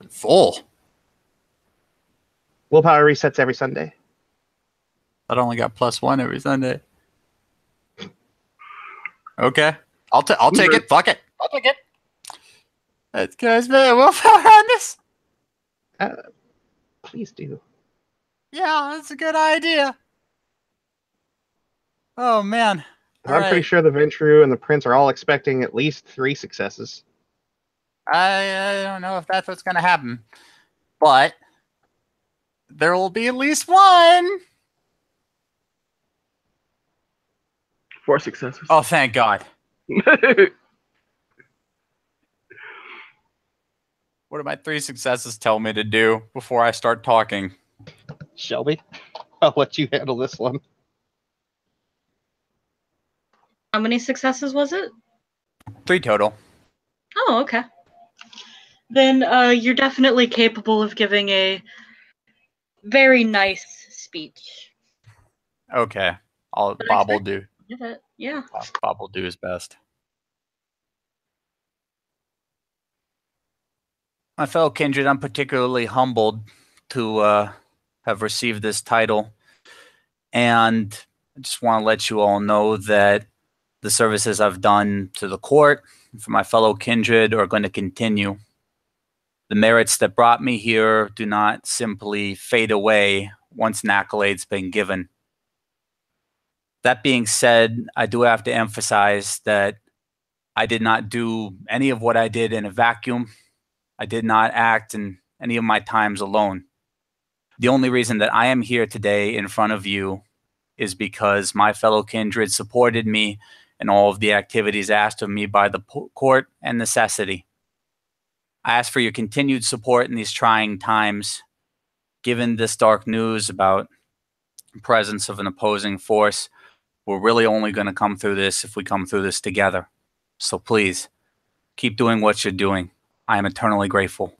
[SPEAKER 2] Full.
[SPEAKER 6] Willpower resets every Sunday.
[SPEAKER 2] I only got +1 every Sunday. Okay. I'll take it. Fuck it. I'll take it. Let's guys, man. Willpower on this.
[SPEAKER 6] Please do.
[SPEAKER 2] Yeah, that's a good idea. Oh man.
[SPEAKER 6] I'm pretty sure the Ventrue and the Prince are all expecting at least 3 successes.
[SPEAKER 2] I don't know if that's what's going to happen, but there will be at least 1.
[SPEAKER 3] 4 successes.
[SPEAKER 2] Oh, thank God. What do my 3 successes tell me to do before I start talking?
[SPEAKER 6] Shelby, I'll let you handle this one.
[SPEAKER 1] How many successes was it?
[SPEAKER 2] 3 total.
[SPEAKER 1] Oh, okay. Then you're definitely capable of giving a very nice speech.
[SPEAKER 2] Okay. Bob will do.
[SPEAKER 1] Did it? Yeah.
[SPEAKER 2] Bob will do his best. My fellow kindred, I'm particularly humbled to have received this title. And I just want to let you all know that the services I've done to the court for my fellow kindred are going to continue. The merits that brought me here do not simply fade away once an accolade's been given. That being said, I do have to emphasize that I did not do any of what I did in a vacuum. I did not act in any of my times alone. The only reason that I am here today in front of you is because my fellow kindred supported me in all of the activities asked of me by the court and necessity. I ask for your continued support in these trying times. Given this dark news about the presence of an opposing force, we're really only going to come through this if we come through this together. So please, keep doing what you're doing. I am eternally grateful.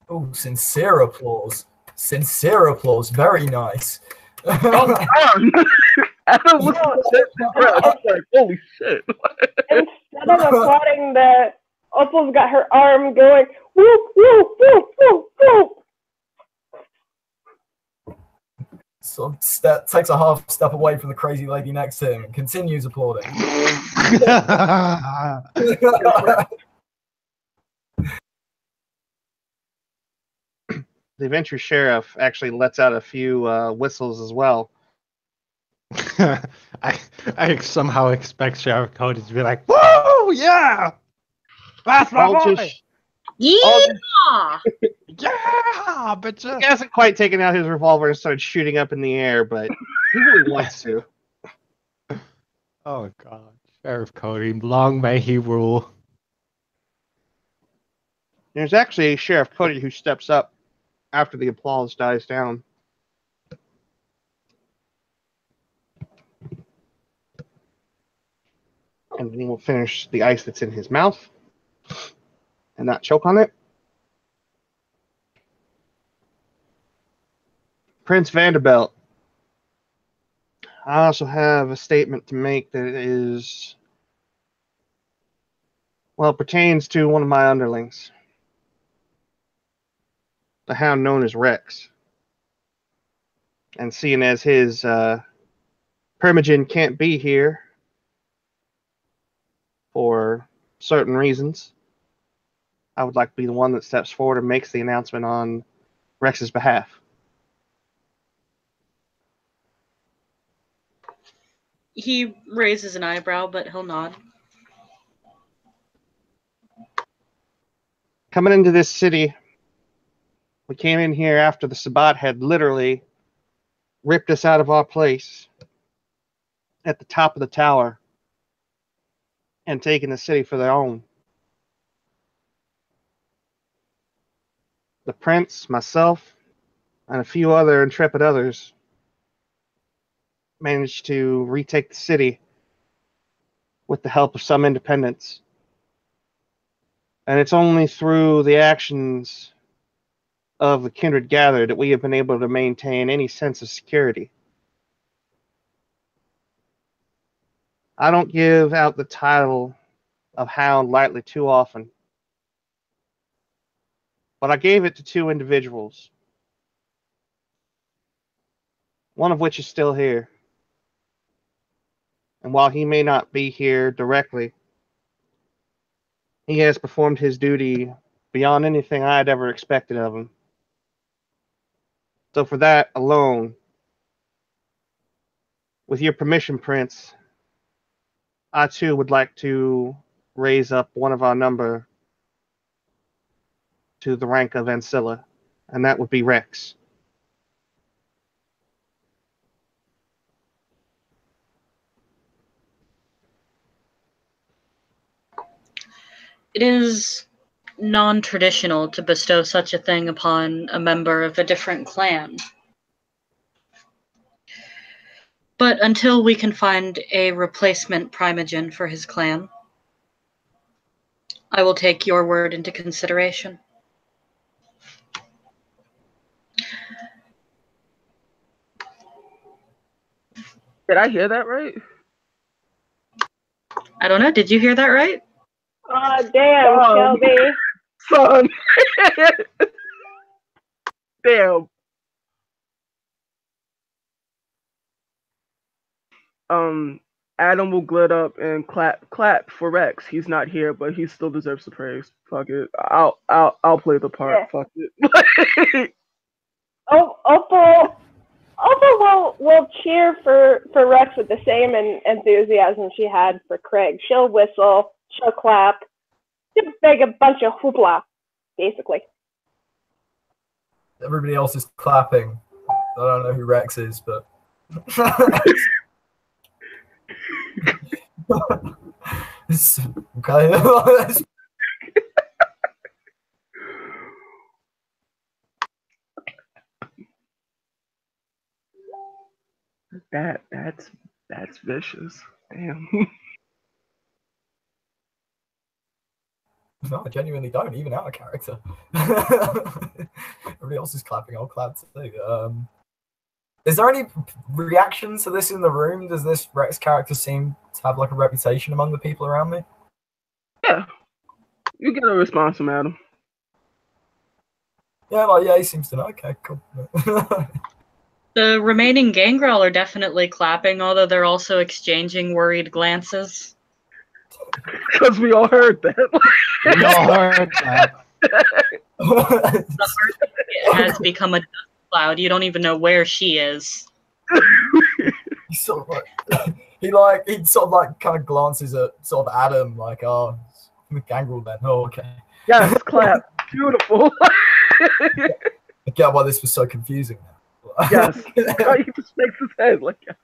[SPEAKER 5] Oh, sincere applause. Sincere applause. Very nice.
[SPEAKER 3] Oh, Adam was like, holy shit.
[SPEAKER 4] Instead of applauding, the Opal's got her arm going, whoop, whoop, whoop, whoop, whoop.
[SPEAKER 5] So takes a half step away from the crazy lady next to him and continues applauding.
[SPEAKER 6] The adventure sheriff actually lets out a few whistles as well.
[SPEAKER 7] I somehow expect Sheriff Cody to be like, "Whoa, yeah, that's my boy,
[SPEAKER 1] Yeah!
[SPEAKER 7] yeah, but
[SPEAKER 6] He hasn't quite taken out his revolver and started shooting up in the air, but he really wants to.
[SPEAKER 7] oh god, Sheriff Cody, long may he rule."
[SPEAKER 6] There's actually Sheriff Cody who steps up after the applause dies down. And then he will finish the ice that's in his mouth and not choke on it. Prince Vanderbilt. I also have a statement to make that is, well, it pertains to one of my underlings, the hound known as Rex. And seeing as his Primogen can't be here for certain reasons, I would like to be the one that steps forward and makes the announcement on Rex's behalf.
[SPEAKER 1] He raises an eyebrow, but he'll nod.
[SPEAKER 6] Coming into this city, we came in here after the Sabbat had literally ripped us out of our place at the top of the tower and taken the city for their own. The prince, myself, and a few other intrepid others managed to retake the city with the help of some independents. And it's only through the actions of the kindred gathered that we have been able to maintain any sense of security. I don't give out the title of hound lightly too often, but I gave it to two individuals, one of which is still here. And while he may not be here directly, he has performed his duty beyond anything I had ever expected of him. So for that alone, with your permission, Prince, I too would like to raise up one of our number to the rank of Ancilla, and that would be Rex.
[SPEAKER 1] It is non-traditional to bestow such a thing upon a member of a different clan. But until we can find a replacement Primogen for his clan, I will take your word into consideration.
[SPEAKER 3] Did I hear that right?
[SPEAKER 1] I don't know, did you hear that right?
[SPEAKER 4] Oh, damn, Shelby.
[SPEAKER 3] Son. Damn. Adam will glit up and clap for Rex. He's not here, but he still deserves the praise. Fuck it. I'll play the part.
[SPEAKER 4] Yeah.
[SPEAKER 3] Fuck it.
[SPEAKER 4] Opal will cheer for Rex with the same enthusiasm she had for Craig. She'll whistle, she'll clap, she'll make a bunch of hoopla, basically.
[SPEAKER 5] Everybody else is clapping. I don't know who Rex is, but okay.
[SPEAKER 3] That's vicious. Damn.
[SPEAKER 5] No, I genuinely don't, even out of character. Everybody else is clapping, I'll clap too. Is there any reaction to this in the room? Does this Rex character seem to have like a reputation among the people around me?
[SPEAKER 3] Yeah. You get a response from Adam.
[SPEAKER 5] Yeah, he seems to know. Okay, cool.
[SPEAKER 1] The remaining Gangrel are definitely clapping, although they're also exchanging worried glances.
[SPEAKER 3] Because we all heard that.
[SPEAKER 7] We all heard that.
[SPEAKER 1] The heart has become a dust cloud. You don't even know where she is.
[SPEAKER 5] he sort of like kind of glances at sort of Adam, like, oh, Gangrel then. Oh, okay.
[SPEAKER 3] Yes, clap. Beautiful.
[SPEAKER 5] I get why this was so confusing now.
[SPEAKER 3] Yes. He just makes his head like yes.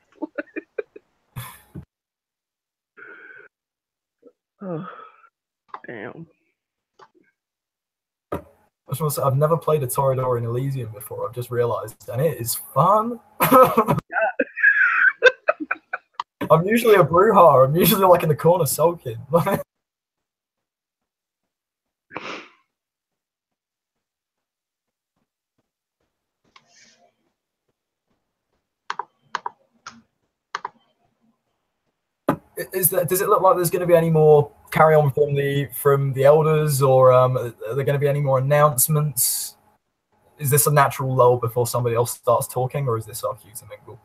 [SPEAKER 3] Oh, damn.
[SPEAKER 5] I just want to say, I've never played a Toreador in Elysium before. I've just realized, and it is fun. I'm usually a Brujah. I'm usually like in the corner sulking. Does it look like there's going to be any more carry on from the elders, or are there going to be any more announcements? Is this a natural lull before somebody else starts talking, or is this our cue to mingle?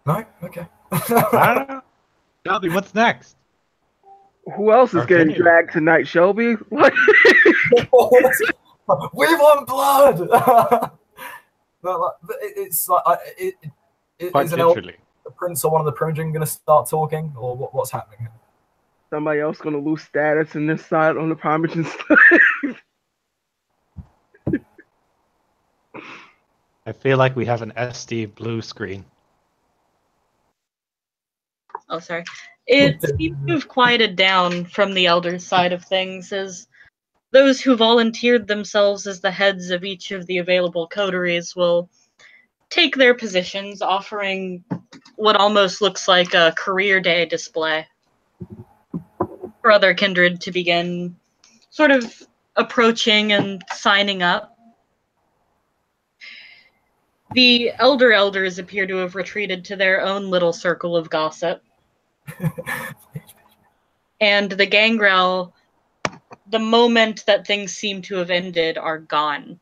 [SPEAKER 5] No? Okay.
[SPEAKER 7] I don't know. Shelby, what's next?
[SPEAKER 3] Who else is getting
[SPEAKER 7] Arcadia.
[SPEAKER 3] dragged tonight, Shelby? What?
[SPEAKER 5] We want blood. It's like
[SPEAKER 7] Quite
[SPEAKER 5] is an
[SPEAKER 7] literally.
[SPEAKER 5] the prince or one of the Primogen going to start talking, or what's happening?
[SPEAKER 3] Somebody else gonna lose status in this side on the Primogen side.
[SPEAKER 7] I feel like we have an SD blue screen.
[SPEAKER 1] Oh, sorry. It seems to have quieted down from the Elder's side of things, as those who volunteered themselves as the heads of each of the available coteries will take their positions, offering what almost looks like a career day display for other kindred to begin sort of approaching and signing up. The elders appear to have retreated to their own little circle of gossip. And the Gangrel, the moment that things seem to have ended, are gone.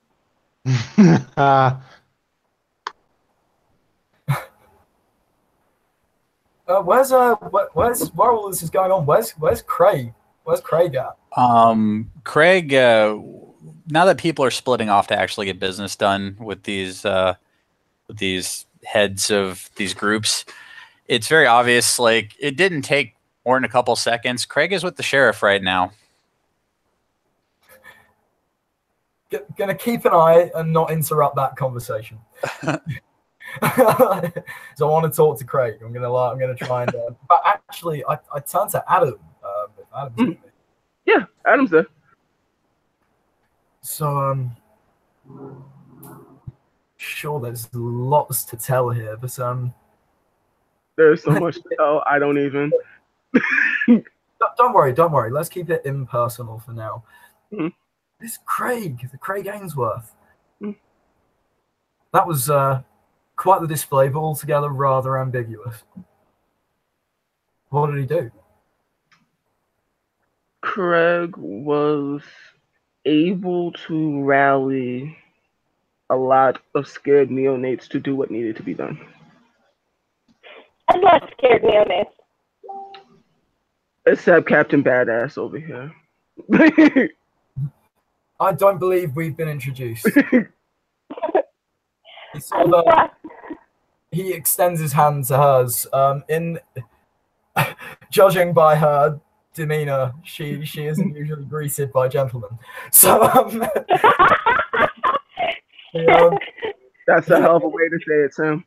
[SPEAKER 5] Where's while all this is going on? Where's Craig? Where's Craig at?
[SPEAKER 2] Craig, now that people are splitting off to actually get business done with these heads of these groups, it's very obvious, like, it didn't take more than a couple seconds. Craig is with the sheriff right now.
[SPEAKER 5] Gonna keep an eye and not interrupt that conversation. So I want to talk to Craig. I'm gonna try and. But actually, I turned to Adam. If Adam's with me.
[SPEAKER 3] Yeah, Adam's there.
[SPEAKER 5] So sure, there's lots to tell here, but
[SPEAKER 3] There's so much to tell. I don't even.
[SPEAKER 5] Don't worry. Let's keep it impersonal for now.
[SPEAKER 3] Mm-hmm.
[SPEAKER 5] This Craig Ainsworth.
[SPEAKER 3] Mm-hmm.
[SPEAKER 5] That was quite the display, but altogether rather ambiguous. What did he do?
[SPEAKER 3] Craig was able to rally a lot of scared neonates to do what needed to be done.
[SPEAKER 4] I'm not scared neonates.
[SPEAKER 3] Except Captain Badass over here.
[SPEAKER 5] I don't believe we've been introduced. He extends his hand to hers. Judging by her demeanor, she isn't usually greeted by gentlemen. So
[SPEAKER 3] that's a hell of a way to say it, Sam.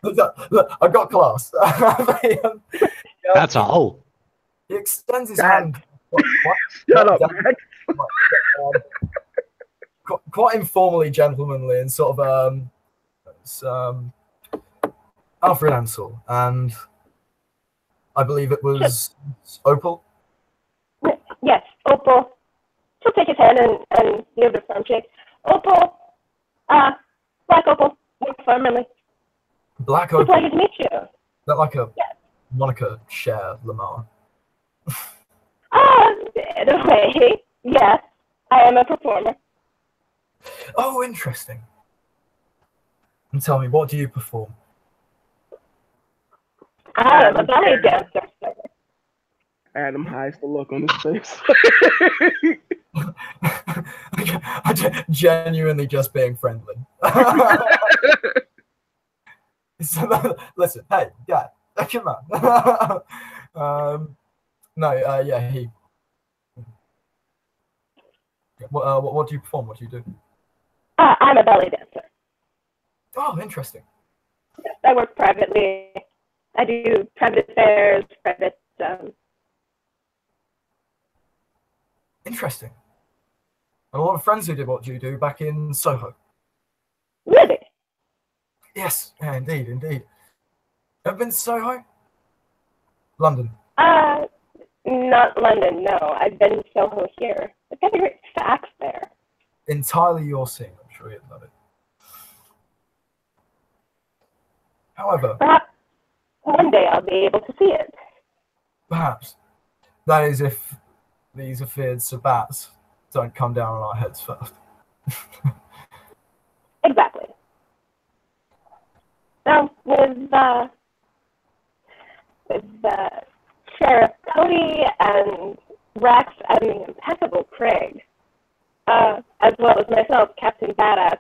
[SPEAKER 5] Look, I got class.
[SPEAKER 7] That's all.
[SPEAKER 5] He extends his hand.
[SPEAKER 3] Shut up, Max.
[SPEAKER 5] Quite informally, gentlemanly, and sort of Alfred Ansel, and I believe it was Opal.
[SPEAKER 4] Yes, Opal. She'll take his hand and give it a firm shake. Opal, Black Opal, more formally.
[SPEAKER 5] Black
[SPEAKER 4] It's a
[SPEAKER 5] Opal.
[SPEAKER 4] pleasure to meet you.
[SPEAKER 5] That like a Monica Cher Lamar.
[SPEAKER 4] In a way, yes. I am a performer.
[SPEAKER 5] Oh, interesting. And tell me, what do you perform?
[SPEAKER 4] I am a ballet dancer, sir.
[SPEAKER 3] Adam hides the look on his face.
[SPEAKER 5] Genuinely just being friendly. So, listen, hey, guy, come on. Yeah, he. What do you perform? What do you do?
[SPEAKER 4] I'm a ballet dancer.
[SPEAKER 5] Oh, interesting.
[SPEAKER 4] Yes, I work privately. I do private affairs, private.
[SPEAKER 5] Interesting. A lot of friends who did what you do back in Soho.
[SPEAKER 4] Really?
[SPEAKER 5] Yes, yeah, indeed. Ever been to Soho? London.
[SPEAKER 4] Not London, no. I've been to Soho here. I've got a great stacks there.
[SPEAKER 5] Entirely your scene. I'm sure you'd love it. However,
[SPEAKER 4] Perhaps one day I'll be able to see it.
[SPEAKER 5] perhaps that is if these afeared Sabbats don't come down on our heads first.
[SPEAKER 4] Exactly. Now, with Sheriff Cody and Rex and the impeccable Craig, as well as myself, Captain Badass,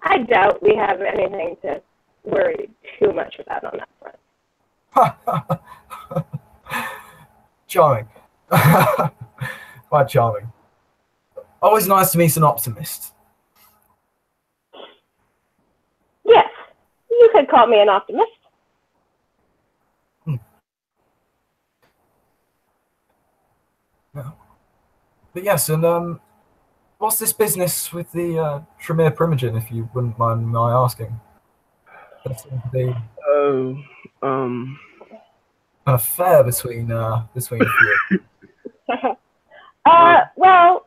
[SPEAKER 4] I doubt we have anything to worry too much about on that front.
[SPEAKER 5] Charming. Quite charming. Always nice to meet an optimist.
[SPEAKER 4] Yes, you could call me an optimist.
[SPEAKER 5] No. But yes, and what's this business with the Tremere Primogen, if you wouldn't mind my asking? That seems to be an affair between a few.
[SPEAKER 4] Well,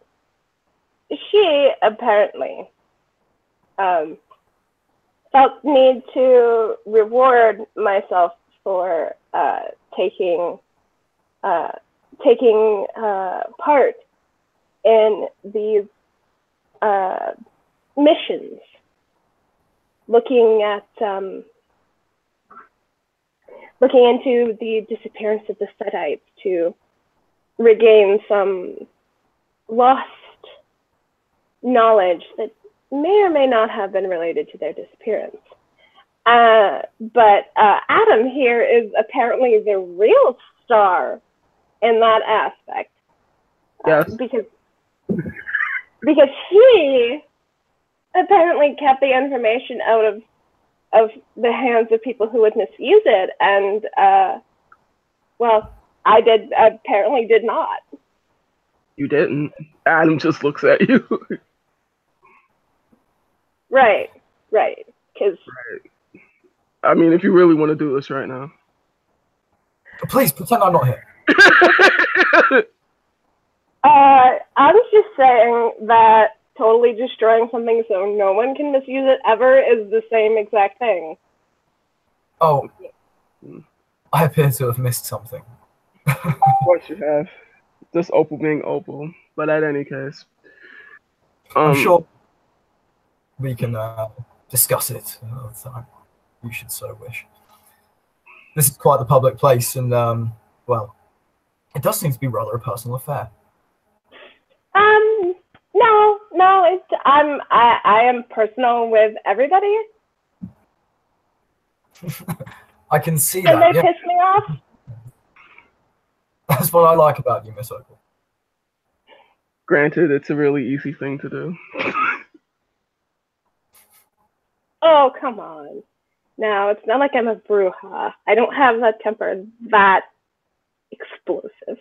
[SPEAKER 4] she apparently felt the need to reward myself for taking part in these missions, looking into the disappearance of the Setites to regain some lost knowledge that may or may not have been related to their disappearance. But Adam here is apparently the real star in that aspect.
[SPEAKER 3] Yes.
[SPEAKER 4] Because he apparently kept the information out of the hands of people who would misuse it, and well, I apparently did not.
[SPEAKER 3] You didn't. Adam just looks at you.
[SPEAKER 4] Right. Because
[SPEAKER 3] I mean, if you really want to do this right now.
[SPEAKER 5] Please pretend I'm not here.
[SPEAKER 4] I was just saying that totally destroying something so no one can misuse it ever is the same exact thing.
[SPEAKER 5] Oh, I appear to have missed something.
[SPEAKER 3] Of course you have. Just Opal being Opal. But at any case.
[SPEAKER 5] I'm sure we can discuss it another time. You should so wish. This is quite the public place, and well, it does seem to be rather a personal affair.
[SPEAKER 4] No, I am personal with everybody.
[SPEAKER 5] I can see
[SPEAKER 4] And
[SPEAKER 5] that.
[SPEAKER 4] they piss me off.
[SPEAKER 5] That's what I like about you, Miss Opal.
[SPEAKER 3] Granted, it's a really easy thing to do.
[SPEAKER 4] Oh, come on. Now, it's not like I'm a bruja. I don't have a temper that explosive.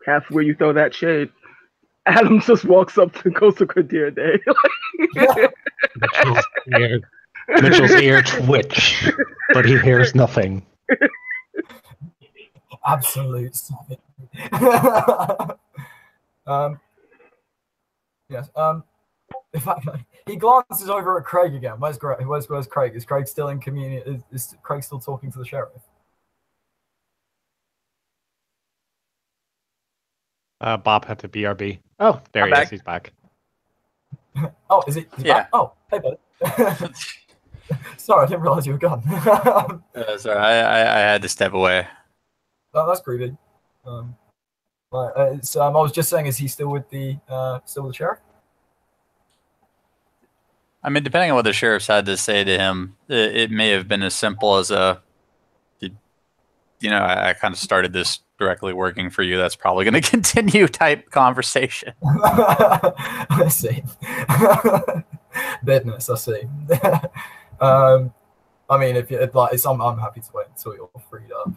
[SPEAKER 3] Half where you throw that shade. Adam just walks up to Ghost of Qadir Day.
[SPEAKER 7] Mitchell's ear twitch, but he hears nothing.
[SPEAKER 5] Absolute savage. Yes. In fact, he glances over at Craig again. Where's Craig? Where's Craig? Is Craig still in community? Is Craig still talking to the sheriff?
[SPEAKER 7] Bob had to BRB. Oh, there he is. He's back.
[SPEAKER 5] Oh, is he?
[SPEAKER 2] Yeah.
[SPEAKER 5] Back? Oh, hey, buddy. Sorry, I didn't realize you were gone.
[SPEAKER 2] Sorry, I had to step away.
[SPEAKER 5] Oh, that's creepy. Right, I was just saying, is he still with the sheriff?
[SPEAKER 2] I mean, depending on what the sheriff's had to say to him, it may have been as simple as I kind of started this directly working for you. That's probably going to continue type conversation.
[SPEAKER 5] I see. Business, I see. I mean, if I'm happy to wait until you're freed up.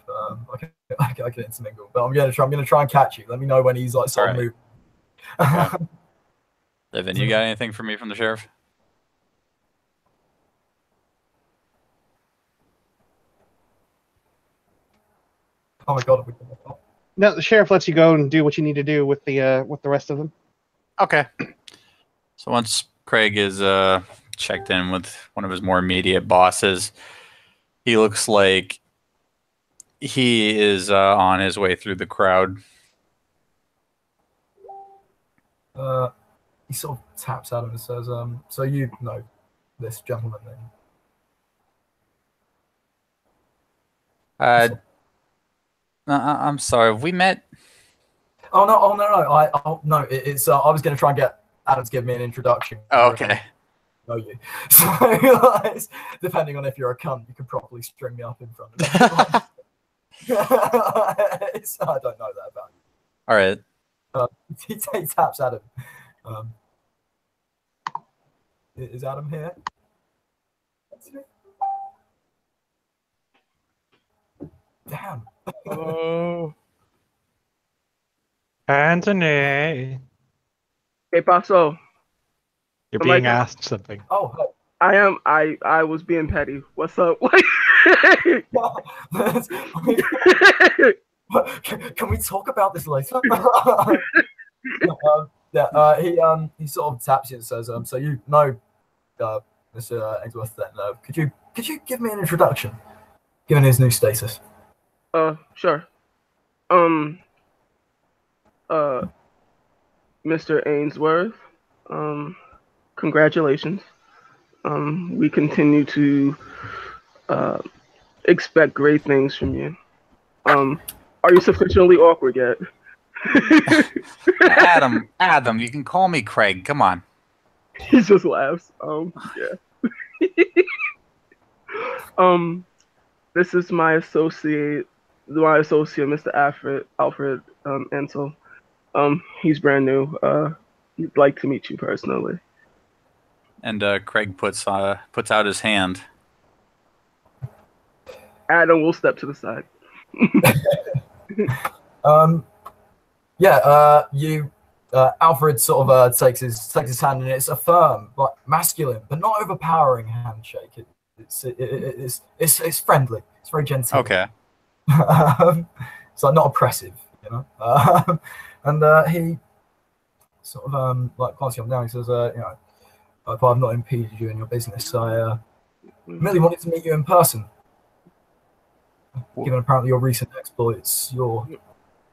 [SPEAKER 5] I can intermingle, but I'm gonna try and catch you. Let me know when he's like sort of moving.
[SPEAKER 2] Okay. Evan, you got anything for me from the sheriff?
[SPEAKER 5] Oh my god!
[SPEAKER 6] No, the sheriff lets you go and do what you need to do with the rest of them.
[SPEAKER 2] Okay. So once Craig is checked in with one of his more immediate bosses, he looks like he is on his way through the crowd.
[SPEAKER 5] He sort of taps at him and says, "So you know this gentleman then?"
[SPEAKER 2] I'm sorry. Have we met?
[SPEAKER 5] Oh no! No! It's I was going to try and get Adam to give me an introduction.
[SPEAKER 2] Oh, okay.
[SPEAKER 5] Know you. So, depending on if you're a cunt, you could probably string me up in front of me. I don't know that about you.
[SPEAKER 2] All right.
[SPEAKER 5] He taps Adam. Is Adam here? Damn.
[SPEAKER 3] Oh.
[SPEAKER 7] Anthony.
[SPEAKER 3] Hey, Paso.
[SPEAKER 7] You're being asked something.
[SPEAKER 5] Oh,
[SPEAKER 3] I was being petty. What's up?
[SPEAKER 5] Can we talk about this later? He sort of taps you and says, "So you know, Mr. Eggsworth, then could you give me an introduction, given his new status?"
[SPEAKER 3] Sure. Mr. Ainsworth, congratulations. We continue to expect great things from you. Are you sufficiently awkward yet?
[SPEAKER 2] Adam, you can call me Craig. Come on.
[SPEAKER 3] He just laughs. Yeah. This is my associate, Mr. Alfred Ansel. He's brand new. He'd like to meet you personally.
[SPEAKER 2] And Craig puts out his hand.
[SPEAKER 3] Adam will step to the side.
[SPEAKER 5] Alfred sort of takes his hand, and it's a firm, like masculine, but not overpowering handshake. It's friendly. It's very gentle.
[SPEAKER 2] Okay.
[SPEAKER 5] It's like not oppressive, you know. And he sort of like glancing him down. He says, if I've not impeded you in your business, I merely wanted to meet you in person. Given apparently your recent exploits, you're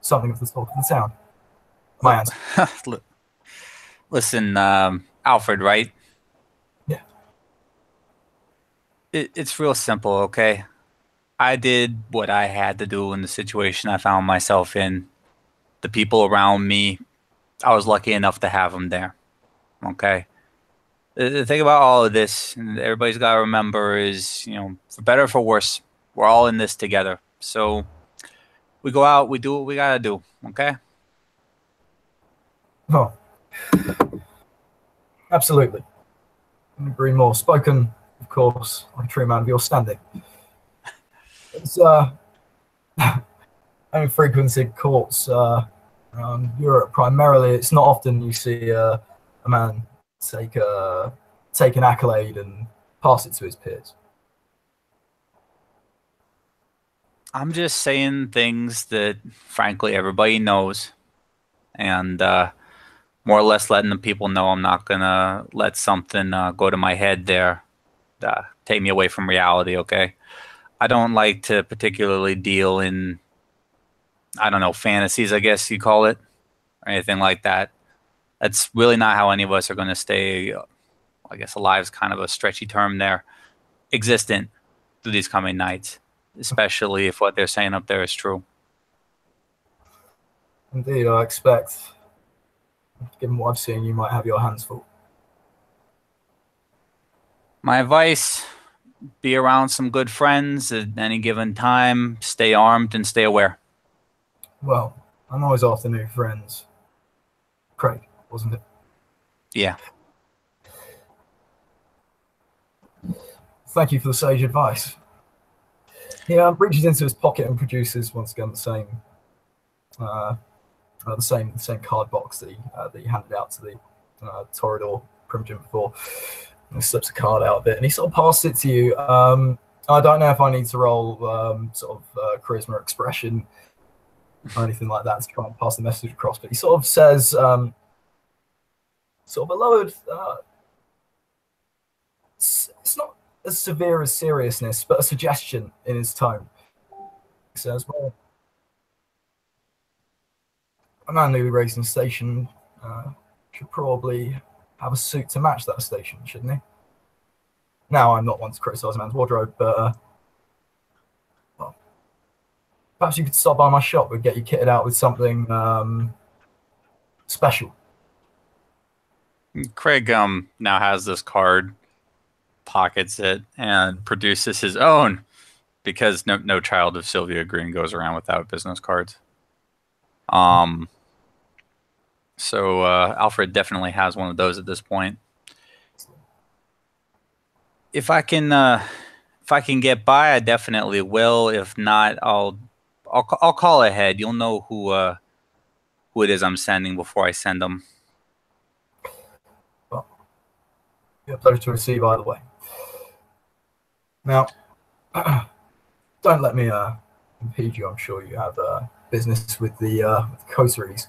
[SPEAKER 5] something of the talk of the town. My answer.
[SPEAKER 2] Listen, Alfred, right?
[SPEAKER 5] Yeah.
[SPEAKER 2] It's real simple, okay? I did what I had to do in the situation I found myself in. The people around me, I was lucky enough to have them there, okay? The thing about all of this, and everybody's got to remember is, for better or for worse, we're all in this together. So we go out, we do what we got to do, okay?
[SPEAKER 5] Oh, absolutely. I agree more. Spoken, of course, like a true man of your standing. It's unfrequented courts around Europe. Primarily, it's not often you see a man take an accolade and pass it to his peers.
[SPEAKER 2] I'm just saying things that, frankly, everybody knows, and more or less letting the people know I'm not gonna let something go to my head there, take me away from reality. Okay, I don't like to particularly deal in, I don't know, fantasies, I guess you call it, or anything like that. That's really not how any of us are going to stay, I guess alive is kind of a stretchy term there, existent through these coming nights, especially if what they're saying up there is true.
[SPEAKER 5] Indeed, I expect, given what I've seen, you might have your hands full.
[SPEAKER 2] My advice, be around some good friends at any given time, stay armed and stay aware.
[SPEAKER 5] Well, I'm always after new friends. Craig, wasn't it?
[SPEAKER 2] Yeah.
[SPEAKER 5] Thank you for the sage advice. He reaches into his pocket and produces once again the same card box that he handed out to the Toreador Primogen before. And he slips a card out of it and he sort of passes it to you. I don't know if I need to roll charisma expression or anything like that to try and pass the message across, but he sort of says, sort of a lowered, it's not as severe as seriousness, but a suggestion in his tone. He says, well, a man newly raised in the station should probably have a suit to match that station, shouldn't he? Now, I'm not one to criticize a man's wardrobe, but well, perhaps you could stop by my shop and get you kitted out with something special.
[SPEAKER 2] Craig now has this card, pockets it, and produces his own, because no child of Sylvia Green goes around without business cards. So Alfred definitely has one of those at this point. If I can get by, I definitely will. If not, I'll call ahead. You'll know who it is I'm sending before I send them.
[SPEAKER 5] Well, a pleasure to receive either way. Now, don't let me impede you. I'm sure you have business with the coteries.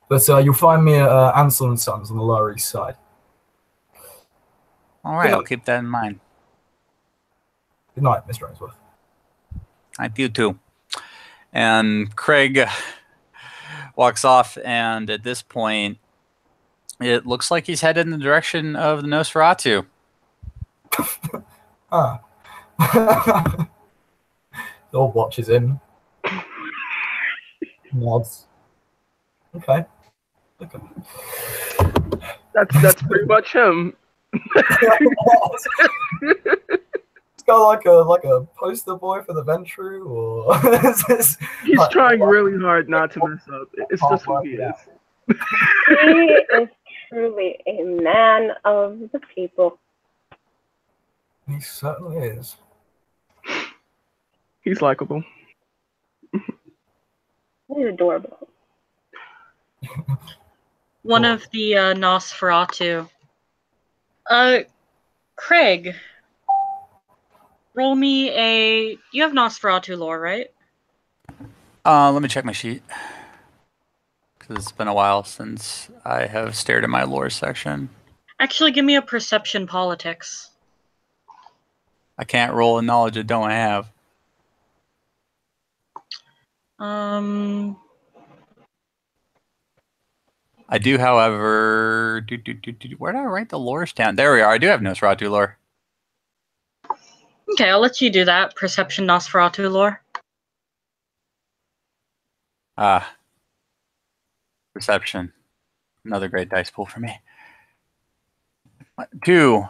[SPEAKER 5] But you'll find me at Ansel & Sons on the Lower East Side.
[SPEAKER 2] All right, I'll keep that in mind.
[SPEAKER 5] Good night, Mr. Ainsworth.
[SPEAKER 2] Night to you too. And Craig walks off, and at this point, it looks like he's headed in the direction of the Nosferatu.
[SPEAKER 5] Thor watches him. Nods. Okay.
[SPEAKER 3] That's pretty much him.
[SPEAKER 5] It's got like a poster boy for the Ventru, or
[SPEAKER 3] he's like, trying really hard not to mess up. It's just who he is.
[SPEAKER 4] He is truly a man of the people.
[SPEAKER 5] He certainly is.
[SPEAKER 3] He's likable.
[SPEAKER 4] He's adorable.
[SPEAKER 1] One of the Nosferatu. Craig, roll me a... You have Nosferatu lore, right?
[SPEAKER 2] Let me check my sheet. Because it's been a while since I have stared at my lore section.
[SPEAKER 1] Actually, give me a perception politics.
[SPEAKER 2] I can't roll a knowledge I don't have. I do, however, where did I write the lores down? There we are. I do have Nosferatu lore.
[SPEAKER 1] Okay, I'll let you do that. Perception Nosferatu lore.
[SPEAKER 2] Perception. Another great dice pool for me. 2.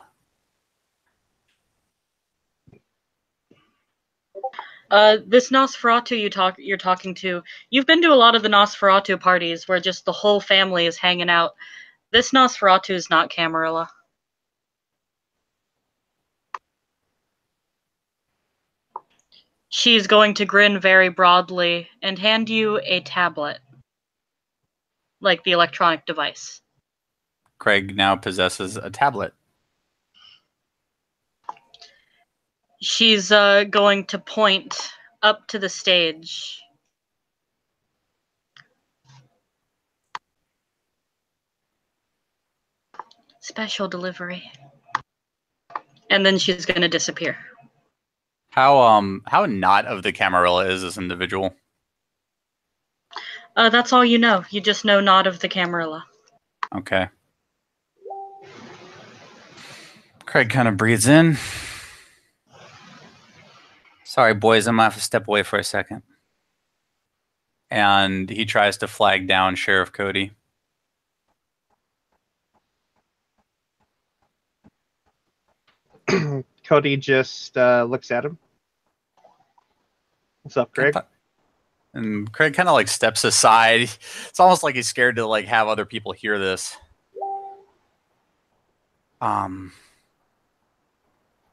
[SPEAKER 1] This Nosferatu you're talking to, you've been to a lot of the Nosferatu parties where just the whole family is hanging out. This Nosferatu is not Camarilla. She's going to grin very broadly and hand you a tablet. Like the electronic device.
[SPEAKER 2] Craig now possesses a tablet.
[SPEAKER 1] She's going to point up to the stage. Special delivery. And then she's going to disappear.
[SPEAKER 2] How not of the Camarilla is this individual?
[SPEAKER 1] That's all you know. You just know not of the Camarilla.
[SPEAKER 2] Okay. Craig kind of breathes in. Sorry, boys, I'm going to have to step away for a second. And he tries to flag down Sheriff Cody.
[SPEAKER 6] Cody just looks at him. What's up, Craig?
[SPEAKER 2] And Craig kind of like steps aside. It's almost like he's scared to like have other people hear this.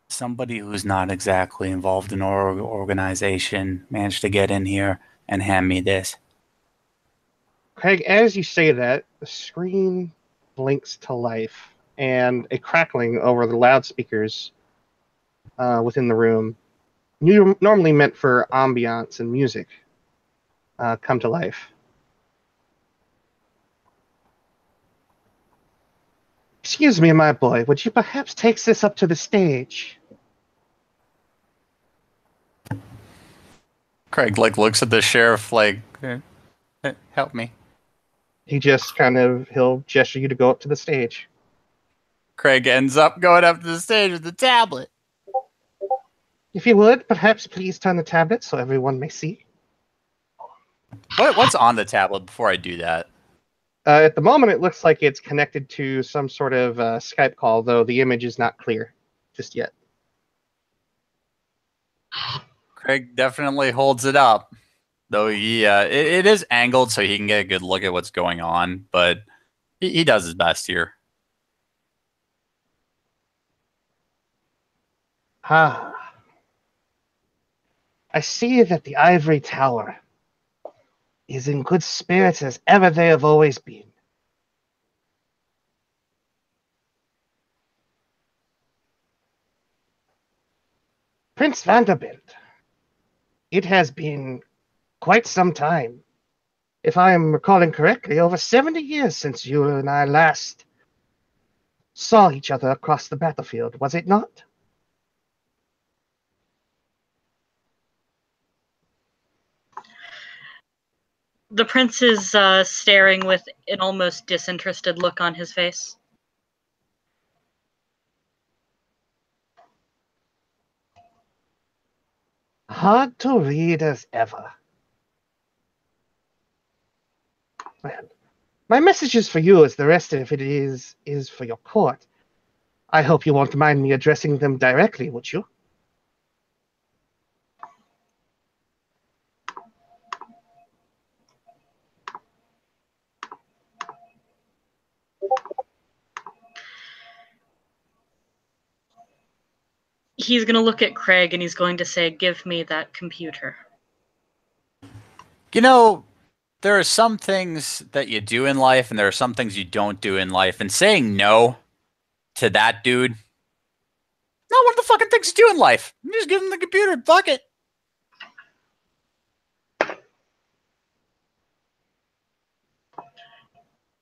[SPEAKER 2] Somebody who's not exactly involved in our organization managed to get in here and hand me this.
[SPEAKER 6] Craig, as you say that, the screen blinks to life and a crackling over the loudspeakers within the room, normally meant for ambiance and music, come to life. Excuse me, my boy, would you perhaps take this up to the stage?
[SPEAKER 2] Craig like looks at the sheriff like, help me.
[SPEAKER 6] He just he'll gesture you to go up to the stage.
[SPEAKER 2] Craig ends up going up to the stage with the tablet.
[SPEAKER 6] If you would, perhaps please turn the tablet so everyone may see.
[SPEAKER 2] What's on the tablet before I do that?
[SPEAKER 6] At the moment, it looks like it's connected to some sort of Skype call, though the image is not clear just yet.
[SPEAKER 2] Craig definitely holds it up, though it is angled so he can get a good look at what's going on, but he does his best here.
[SPEAKER 6] Ah. I see that the Ivory Tower is in good spirits as ever they have always been. Prince Vanderbilt, it has been quite some time. If I am recalling correctly, over 70 years since you and I last saw each other across the battlefield, was it not?
[SPEAKER 1] The prince is staring with an almost disinterested look on his face.
[SPEAKER 6] Hard to read as ever. Well, my message is for you as the rest of it is for your court. I hope you won't mind me addressing them directly, would you?
[SPEAKER 1] He's going to look at Craig and he's going to say, "Give me that computer."
[SPEAKER 2] You know, there are some things that you do in life and there are some things you don't do in life. And saying no to that dude, not one of the fucking things you do in life. You just give him the computer. Fuck it.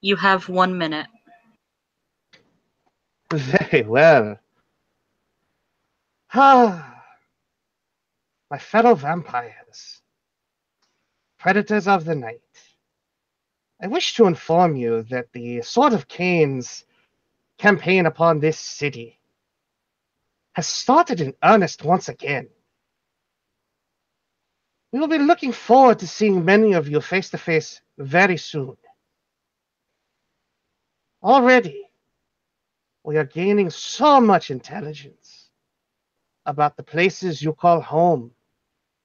[SPEAKER 1] You have 1 minute.
[SPEAKER 6] Very well. Ah, my fellow vampires. Predators of the night. I wish to inform you that the Sword of Cain's campaign upon this city has started in earnest once again. We will be looking forward to seeing many of you face to face very soon. Already, we are gaining so much intelligence about the places you call home,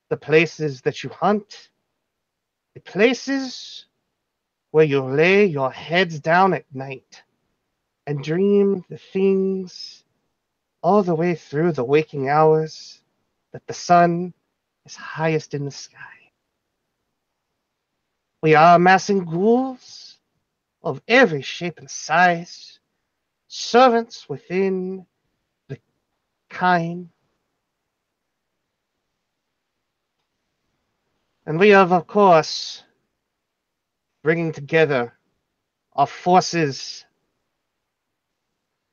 [SPEAKER 6] the places that you hunt, the places where you lay your heads down at night and dream the things all the way through the waking hours that the sun is highest in the sky. We are amassing ghouls of every shape and size, servants within the kind. And we have, of course, bringing together our forces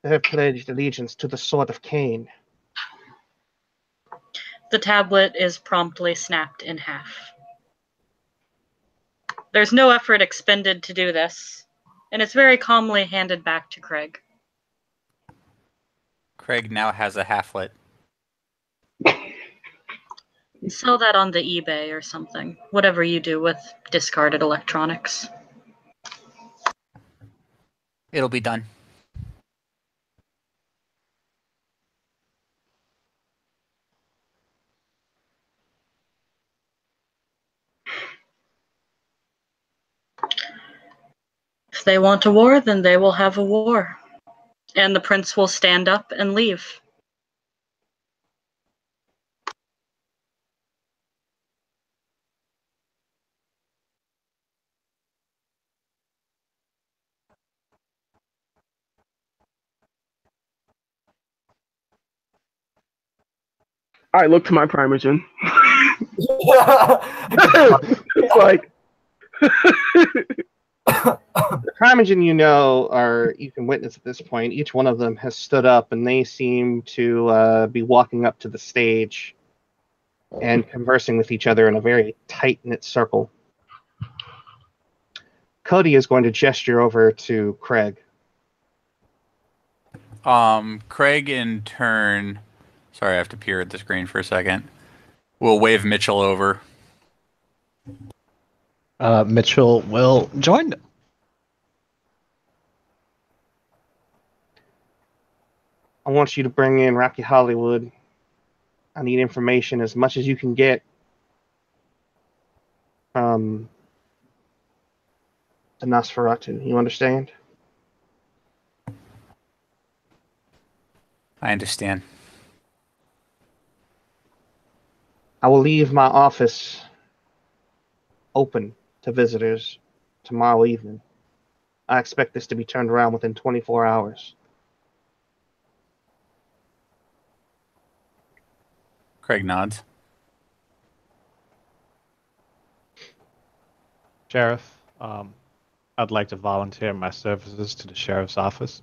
[SPEAKER 6] that have pledged allegiance to the Sword of Cain.
[SPEAKER 1] The tablet is promptly snapped in half. There's no effort expended to do this, and it's very calmly handed back to Craig.
[SPEAKER 2] Craig now has a halflet.
[SPEAKER 1] Sell that on the eBay or something. Whatever you do with discarded electronics.
[SPEAKER 2] It'll be done.
[SPEAKER 1] If they want a war, then they will have a war. And the prince will stand up and leave.
[SPEAKER 3] I look to my Primogen.
[SPEAKER 5] Yeah.
[SPEAKER 3] It's like
[SPEAKER 6] The Primogen you know, or you can witness at this point, each one of them has stood up and they seem to be walking up to the stage and conversing with each other in a very tight-knit circle. Cody is going to gesture over to Craig.
[SPEAKER 2] Craig in turn, sorry, I have to peer at the screen for a second, will wave Mitchell over.
[SPEAKER 7] Mitchell will join them.
[SPEAKER 6] I want you to bring in Rocky Hollywood. I need information as much as you can get from the Nosferatu. You understand?
[SPEAKER 2] I understand.
[SPEAKER 6] I will leave my office open to visitors tomorrow evening. I expect this to be turned around within 24 hours.
[SPEAKER 2] Craig nods.
[SPEAKER 7] Sheriff, I'd like to volunteer my services to the sheriff's office.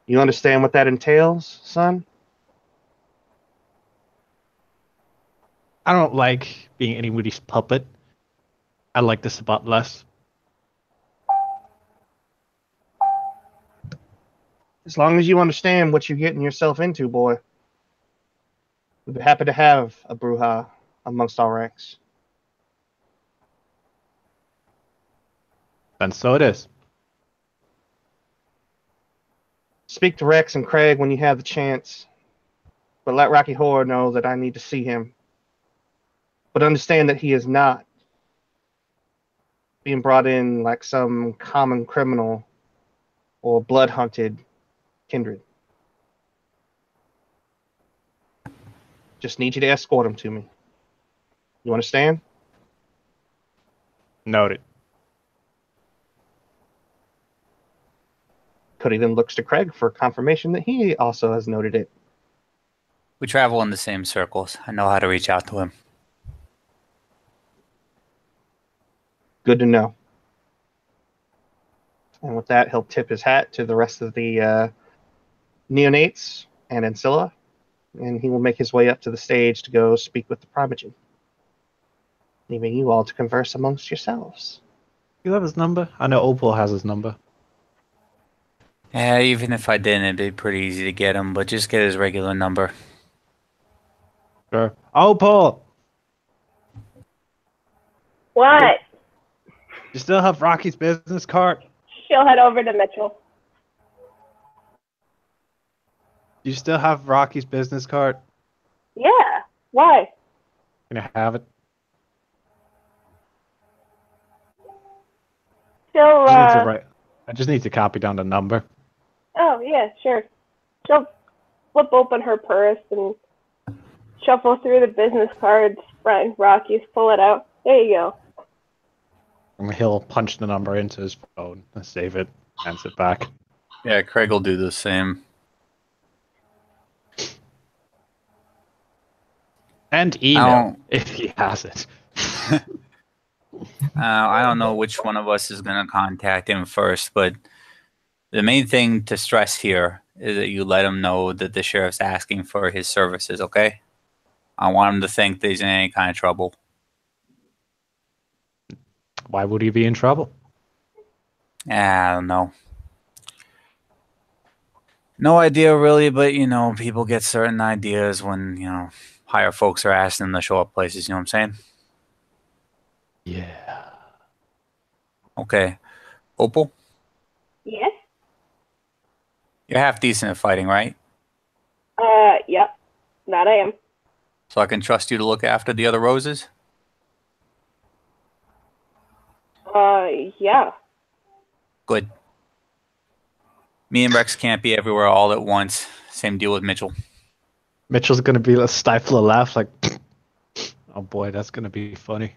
[SPEAKER 6] You understand what that entails, son?
[SPEAKER 7] I don't like being anybody's puppet. I like this about less.
[SPEAKER 6] As long as you understand what you're getting yourself into, boy. We'd be happy to have a Bruja amongst our ranks.
[SPEAKER 7] Then so it is.
[SPEAKER 6] Speak to Rex and Craig when you have the chance, but let Rocky Horror know that I need to see him. But understand that he is not being brought in like some common criminal or blood-hunted kindred. Just need you to escort him to me. You understand?
[SPEAKER 7] Noted.
[SPEAKER 6] Cody then looks to Craig for confirmation that he also has noted it.
[SPEAKER 2] We travel in the same circles. I know how to reach out to him.
[SPEAKER 6] Good to know. And with that, he'll tip his hat to the rest of the neonates and Ancilla and he will make his way up to the stage to go speak with the Prodigy, leaving you all to converse amongst yourselves.
[SPEAKER 7] You have his number? I know Opal has his number.
[SPEAKER 2] Yeah, even if I didn't, it'd be pretty easy to get him, but just get his regular number.
[SPEAKER 7] Sure. Opal!
[SPEAKER 4] What?
[SPEAKER 7] You still have Rocky's business card?
[SPEAKER 4] She'll head over to Mitchell.
[SPEAKER 7] You still have Rocky's business card?
[SPEAKER 4] Yeah. Why?
[SPEAKER 7] Can I have it?
[SPEAKER 4] She'll,
[SPEAKER 7] I just need to copy down the number.
[SPEAKER 4] Oh, yeah, sure. She'll flip open her purse and shuffle through the business cards. Brian Rockies, pull it out. There you go.
[SPEAKER 7] And he'll punch the number into his phone and save it, hands it back.
[SPEAKER 2] Yeah, Craig will do the same.
[SPEAKER 7] And email, if he has it.
[SPEAKER 2] I don't know which one of us is going to contact him first, but the main thing to stress here is that you let him know that the sheriff's asking for his services, okay? I want him to think that he's in any kind of trouble.
[SPEAKER 7] Why would he be in trouble?
[SPEAKER 2] I don't know. No idea, really, but, you know, people get certain ideas when, you know, higher folks are asking them to show up places, you know what I'm saying?
[SPEAKER 7] Yeah.
[SPEAKER 2] Okay. Opal,
[SPEAKER 4] Yes?
[SPEAKER 2] you're half decent at fighting, right?
[SPEAKER 4] Yep. That I am.
[SPEAKER 2] So I can trust you to look after the other roses?
[SPEAKER 4] Yeah.
[SPEAKER 2] Good. Me and Rex can't be everywhere all at once. Same deal with Mitchell.
[SPEAKER 7] Mitchell's going to be a stifle a laugh like, oh boy, that's going to be funny.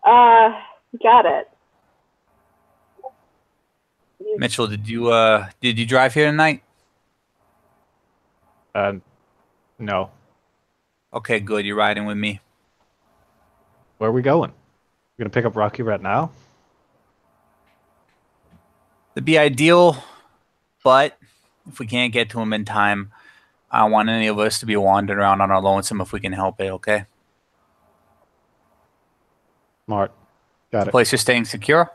[SPEAKER 4] Got it.
[SPEAKER 2] Mitchell, did you drive here tonight?
[SPEAKER 7] No.
[SPEAKER 2] Okay, good. You're riding with me.
[SPEAKER 7] Where are we going? We're going to pick up Rocky right now?
[SPEAKER 2] It'd be ideal, but if we can't get to him in time, I don't want any of us to be wandering around on our lonesome if we can help it, okay?
[SPEAKER 7] Smart. Got
[SPEAKER 2] The
[SPEAKER 7] it.
[SPEAKER 2] place is staying secure?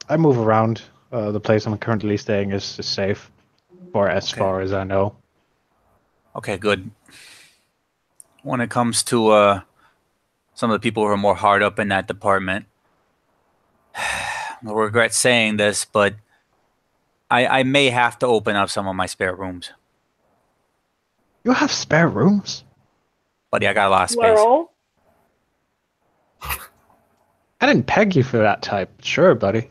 [SPEAKER 7] I move around. The place I'm currently staying is safe, for as far as I know.
[SPEAKER 2] Okay, good. When it comes to some of the people who are more hard up in that department, I regret saying this, but I may have to open up some of my spare rooms.
[SPEAKER 7] You have spare rooms?
[SPEAKER 2] Buddy, I got a lot of space.
[SPEAKER 4] Plural?
[SPEAKER 7] I didn't peg you for that type. Sure, buddy.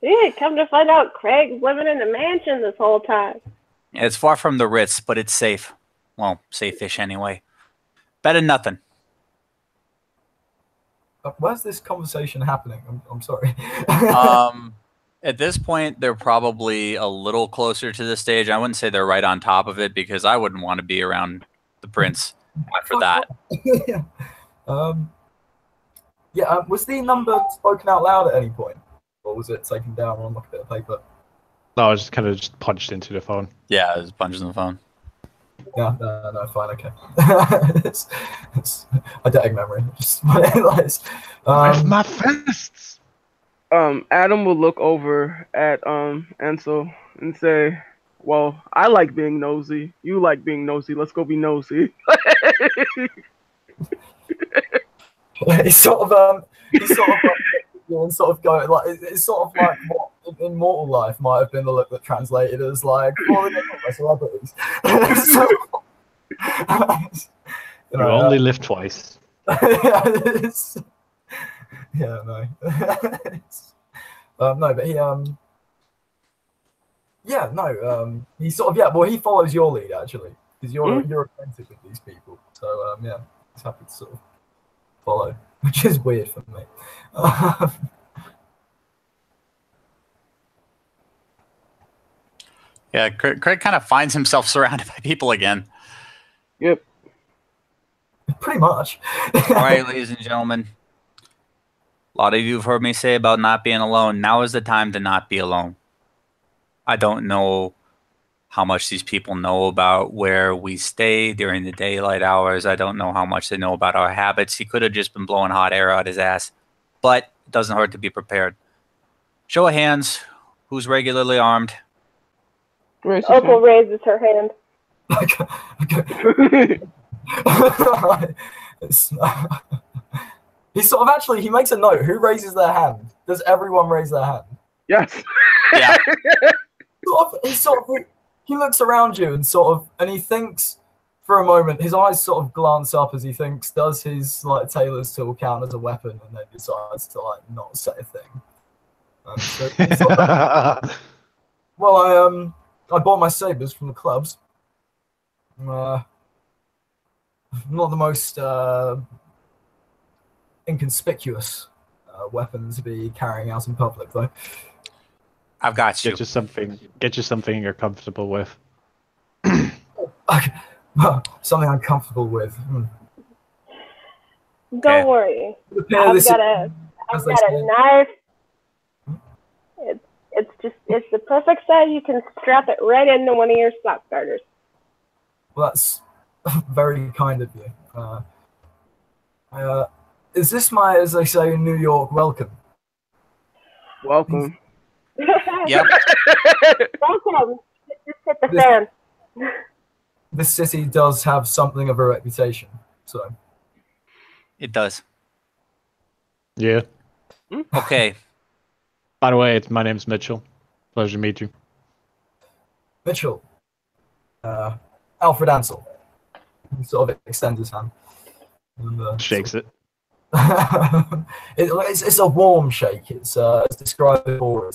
[SPEAKER 4] Yeah, come to find out Craig's living in a mansion this whole time.
[SPEAKER 2] It's far from the Ritz, but it's safe. Well, safe-ish anyway. Better than nothing.
[SPEAKER 5] Where's this conversation happening? I'm sorry.
[SPEAKER 2] At this point, they're probably a little closer to the stage. I wouldn't say they're right on top of it because I wouldn't want to be around the prince after that.
[SPEAKER 5] Was the number spoken out loud at any point? Or was it taken down on like a bit of paper?
[SPEAKER 7] No, I was just kind of just punched into the phone.
[SPEAKER 2] Yeah, there's punches in the phone.
[SPEAKER 5] Yeah, no, fine, okay. it's eidetic memory. Just realized.
[SPEAKER 7] My fists!
[SPEAKER 3] Adam will look over at Ansel and say, "Well, I like being nosy. You like being nosy. Let's go be nosy."
[SPEAKER 5] He's sort of going like it's sort of like what in mortal life might have been the look that translated as like, "Oh, they're not my celebrities."
[SPEAKER 7] You only live twice.
[SPEAKER 5] Yeah, no. No, but he he sort of well he follows your lead actually because you're acquainted with these people, so yeah, he's happy to sort of follow, which is weird for me.
[SPEAKER 2] Yeah, Craig kind of finds himself surrounded by people again.
[SPEAKER 3] Yep.
[SPEAKER 5] Pretty much.
[SPEAKER 2] All right, ladies and gentlemen. A lot of you have heard me say about not being alone. Now is the time to not be alone. I don't know how much these people know about where we stay during the daylight hours. I don't know how much they know about our habits. He could have just been blowing hot air out his ass, but it doesn't hurt to be prepared. Show of hands, who's regularly armed?
[SPEAKER 4] Opal raises her hand.
[SPEAKER 5] He sort of actually, he makes a note. Who raises their hand? Does everyone raise their hand?
[SPEAKER 3] Yes.
[SPEAKER 2] Yeah.
[SPEAKER 5] He looks around you and and he thinks for a moment. His eyes sort of glance up as he thinks, does his like tailor's tool count as a weapon? And then decides to like not say a thing. Well, I bought my sabers from the clubs. Not the most inconspicuous weapon to be carrying out in public, though.
[SPEAKER 2] I've got you.
[SPEAKER 7] Get you something you're comfortable with.
[SPEAKER 5] Okay. Something I'm comfortable with.
[SPEAKER 4] Don't worry. I've got a knife. It's the perfect size. You can strap it right into one of your sock garters.
[SPEAKER 5] Well, that's very kind of you. Is this my, as they say in New York, welcome?
[SPEAKER 3] Welcome.
[SPEAKER 2] Yep.
[SPEAKER 4] Welcome. Just hit the fan.
[SPEAKER 5] This city does have something of a reputation, so.
[SPEAKER 2] It does.
[SPEAKER 7] Yeah.
[SPEAKER 2] Okay.
[SPEAKER 7] By the way, my name's Mitchell. Pleasure to meet you.
[SPEAKER 5] Mitchell. Alfred Ansel. He sort of extends his hand. And,
[SPEAKER 7] shakes it.
[SPEAKER 5] It's a warm shake. It's described before.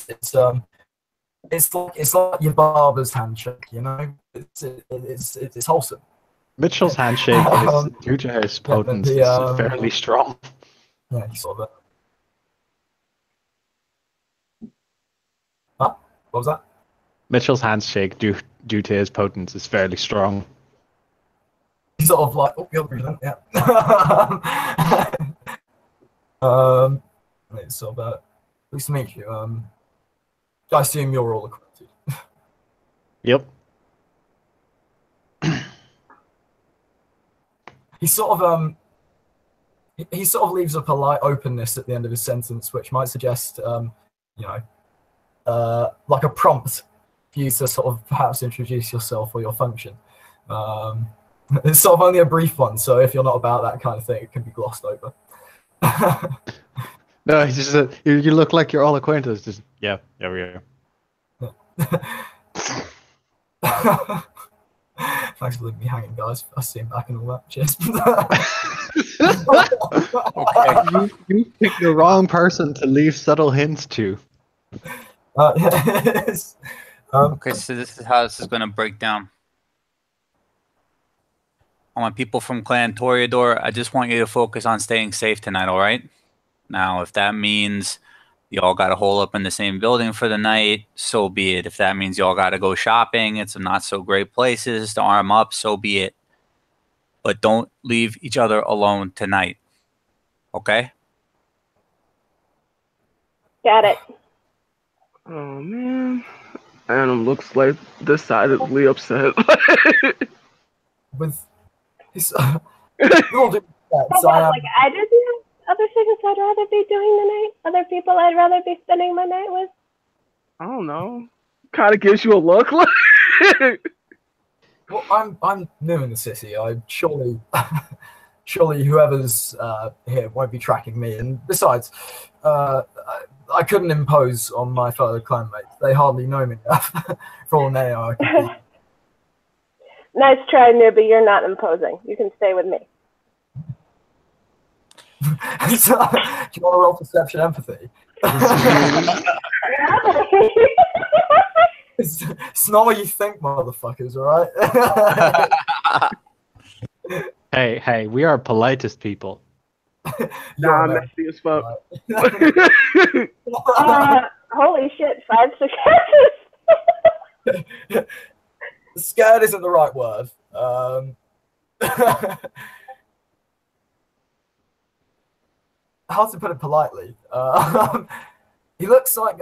[SPEAKER 5] It's like your barber's handshake, you know. It's wholesome.
[SPEAKER 7] Mitchell's handshake is due to his potency. It's fairly strong.
[SPEAKER 5] Yeah, you saw that. Huh? What was that?
[SPEAKER 7] Mitchell's handshake due to his potence is fairly strong.
[SPEAKER 5] He's sort of like, oh, you're brilliant, yeah. It's sort of nice to meet you. I assume you're all acquainted.
[SPEAKER 7] Yep.
[SPEAKER 5] He sort of leaves a polite openness at the end of his sentence, which might suggest, like a prompt for you to sort of perhaps introduce yourself or your function. It's sort of only a brief one, so if you're not about that kind of thing, it can be glossed over.
[SPEAKER 7] No, he's just you look like you're all acquainted. Just yeah, there we go.
[SPEAKER 5] Thanks for leaving me hanging, guys. I'll see him back and all that. Cheers.
[SPEAKER 7] Okay. You picked the wrong person to leave subtle hints to.
[SPEAKER 5] Yes.
[SPEAKER 2] Okay, so this is how this is going to break down. I want people from Clan Toreador. I just want you to focus on staying safe tonight, all right? Now, if that means you all got to hole up in the same building for the night, so be it. If that means you all got to go shopping in some not so great places to arm up, so be it. But don't leave each other alone tonight. Okay?
[SPEAKER 4] Got it.
[SPEAKER 3] Oh man, Adam looks like decidedly upset.
[SPEAKER 5] With his, we'll do that. So,
[SPEAKER 4] Like I did other things I'd rather be doing tonight. Other people I'd rather be spending my night with.
[SPEAKER 3] I don't know. Kind of gives you a look like.
[SPEAKER 5] Well, I'm new in the city. I surely whoever's here won't be tracking me. And besides, I couldn't impose on my fellow clanmates. They hardly know me enough for all they are.
[SPEAKER 4] Nice try, newbie. You're not imposing. You can stay with me.
[SPEAKER 5] So, do you want to roll perception empathy? It's not what you think, motherfuckers, alright?
[SPEAKER 7] Hey, we are politest people.
[SPEAKER 3] Nah, I'm messy as fuck.
[SPEAKER 4] Holy shit, 5 successes!
[SPEAKER 5] Scared isn't the right word. How to put it politely? He looks like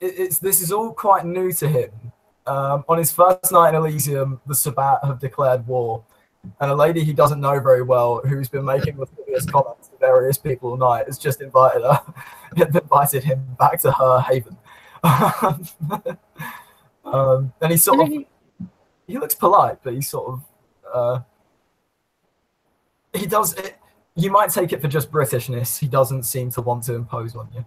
[SPEAKER 5] this is all quite new to him, On his first night in Elysium, the Sabbat have declared war, and a lady he doesn't know very well, who's been making lascivious comments to various people all night, has just invited him back to her haven. And he's sort of, he looks polite, but he's sort of, he does it. You might take it for just Britishness. He doesn't seem to want to impose on you.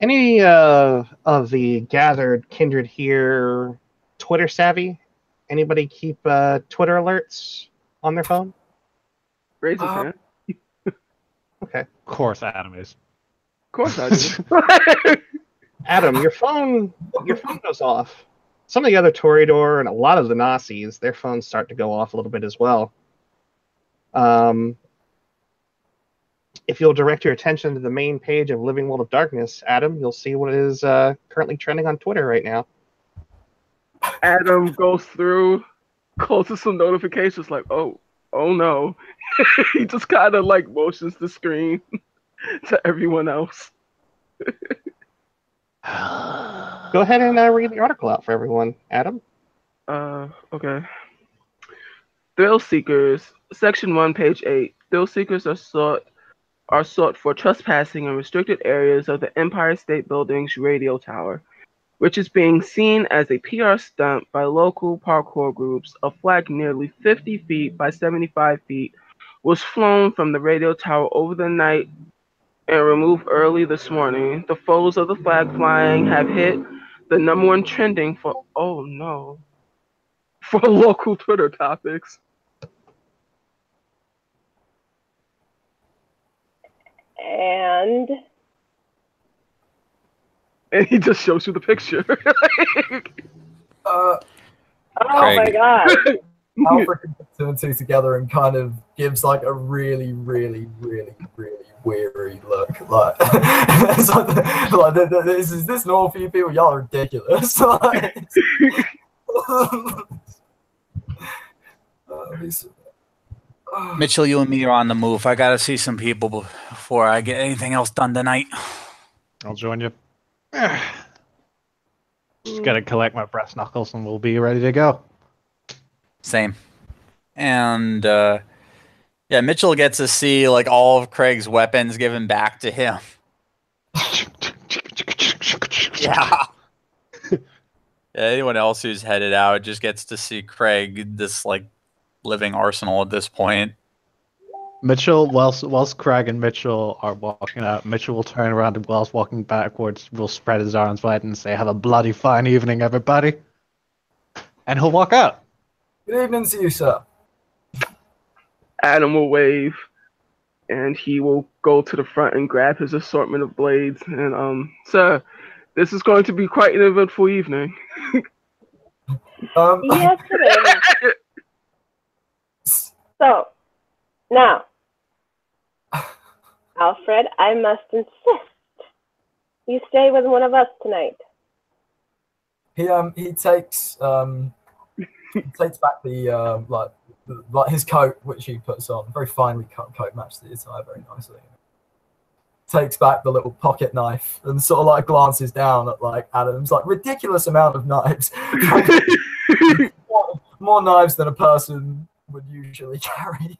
[SPEAKER 6] Any of the gathered kindred here Twitter savvy? Anybody keep Twitter alerts on their phone?
[SPEAKER 3] Raise his hand.
[SPEAKER 6] Okay.
[SPEAKER 7] Of course, Adam is.
[SPEAKER 3] Of course I do.
[SPEAKER 6] Adam, your phone goes off. Some of the other Toreador and a lot of the Nazis, their phones start to go off a little bit as well. If you'll direct your attention to the main page of Living World of Darkness, Adam, you'll see what is currently trending on Twitter right now.
[SPEAKER 3] Adam goes through, closes some notifications like, oh no. He just kind of like motions the screen to everyone else.
[SPEAKER 6] Go ahead and read the article out for everyone, Adam.
[SPEAKER 3] Okay. Thrill seekers, section 1, page 8. Thrill seekers are sought for trespassing in restricted areas of the Empire State Building's radio tower, which is being seen as a PR stunt by local parkour groups. A flag nearly 50 feet by 75 feet was flown from the radio tower over the night and removed early this morning. The photos of the flag flying have hit the #1 trending for local Twitter topics.
[SPEAKER 4] And
[SPEAKER 3] he just shows you the picture.
[SPEAKER 4] oh my god.
[SPEAKER 5] Alfred can put two and two together and kind of gives like a really, really, really, really weary look. Like, it's like is this normal for you people? Y'all are ridiculous.
[SPEAKER 2] Mitchell, you and me are on the move. I gotta see some people before I get anything else done tonight.
[SPEAKER 7] I'll join you. Just gotta collect my brass knuckles and we'll be ready to go.
[SPEAKER 2] Same. And yeah, Mitchell gets to see like all of Craig's weapons given back to him. Yeah. Anyone else who's headed out just gets to see Craig, this like living arsenal at this point.
[SPEAKER 7] Mitchell, whilst Craig and Mitchell are walking out, Mitchell will turn around and whilst walking backwards, will spread his arms wide and say, "Have a bloody fine evening, everybody." And he'll walk out.
[SPEAKER 5] Good evening to you, sir.
[SPEAKER 3] Adam will wave, and he will go to the front and grab his assortment of blades. And, sir, this is going to be quite an eventful evening.
[SPEAKER 4] Yes, it is. So, now, Alfred, I must insist you stay with one of us tonight.
[SPEAKER 5] He takes back the like his coat, which he puts on, very finely cut coat, matched the attire very nicely. Takes back the little pocket knife and sort of like glances down at like Adam's like ridiculous amount of knives, more knives than a person would usually carry,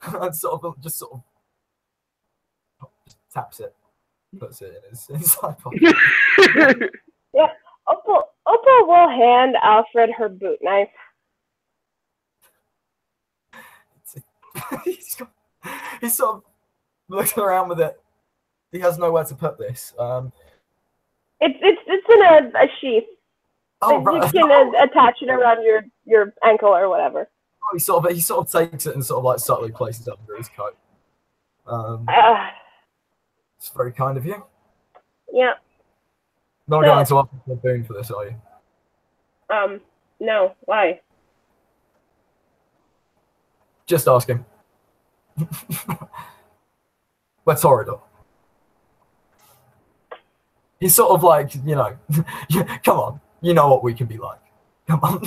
[SPEAKER 5] and just taps it, puts it in his side pocket.
[SPEAKER 4] Yeah, Opal will hand Alfred her boot knife.
[SPEAKER 5] He's sort of looking around with it. He has nowhere to put this.
[SPEAKER 4] It's in a sheath.
[SPEAKER 5] Oh, right.
[SPEAKER 4] You can attach it around your ankle or whatever.
[SPEAKER 5] He sort of takes it and sort of like subtly places it under his coat. It's very kind of you.
[SPEAKER 4] Yeah.
[SPEAKER 5] Not going to offer a boon for this, are you?
[SPEAKER 4] No. Why?
[SPEAKER 5] Just asking. We're Toreador. He's sort of like, you know, come on, you know what we can be like. Come on.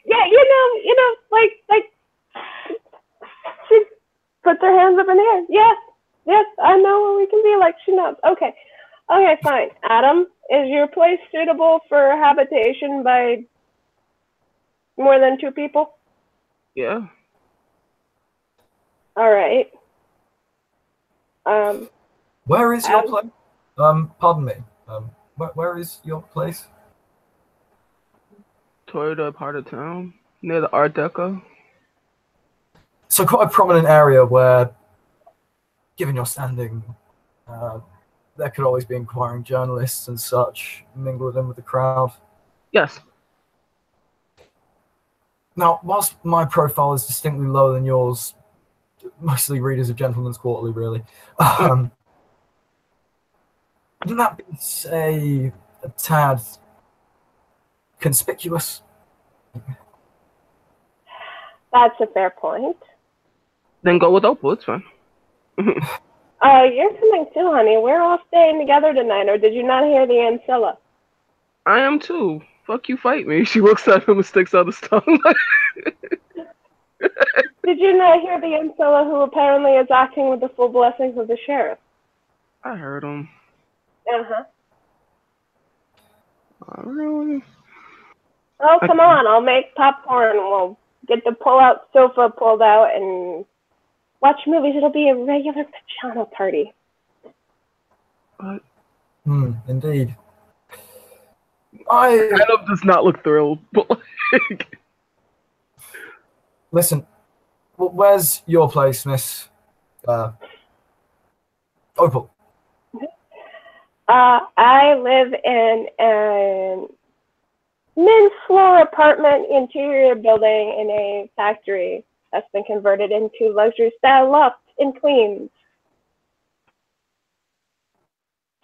[SPEAKER 4] Yeah, you know, like she puts her hands up in the air. Yes, I know what we can be like. She knows. Okay. Okay, fine. Adam, is your place suitable for habitation by more than 2 people?
[SPEAKER 3] Yeah.
[SPEAKER 4] All right.
[SPEAKER 5] Where is your
[SPEAKER 4] Adam?
[SPEAKER 5] place? Pardon me. Where is your place?
[SPEAKER 3] Toyota part of town near the Art Deco.
[SPEAKER 5] So quite a prominent area where, given your standing, there could always be inquiring journalists and such mingled in with the crowd.
[SPEAKER 3] Yes.
[SPEAKER 5] Now, whilst my profile is distinctly lower than yours, mostly readers of Gentleman's Quarterly, really, wouldn't that be, say, a tad conspicuous?
[SPEAKER 4] That's a fair point.
[SPEAKER 3] Then go with Opal. It's fine.
[SPEAKER 4] You're coming too, honey. We're all staying together tonight, or did you not hear the Ancilla?
[SPEAKER 3] I am too. Fuck you, fight me. She looks at him and sticks out his tongue.
[SPEAKER 4] Did you not hear the Ancilla, who apparently is acting with the full blessings of the sheriff?
[SPEAKER 3] I heard him.
[SPEAKER 4] Uh-huh.
[SPEAKER 3] Really?
[SPEAKER 4] Oh, come on. I'll make popcorn. We'll get the pull-out sofa pulled out and watch movies. It'll be a regular pajama party.
[SPEAKER 3] What?
[SPEAKER 5] Indeed.
[SPEAKER 3] Adam does not look thrilled, but like...
[SPEAKER 5] Listen, where's your place, Miss Opal?
[SPEAKER 4] I live in an men's floor apartment interior building in a factory that's been converted into luxury style loft in Queens.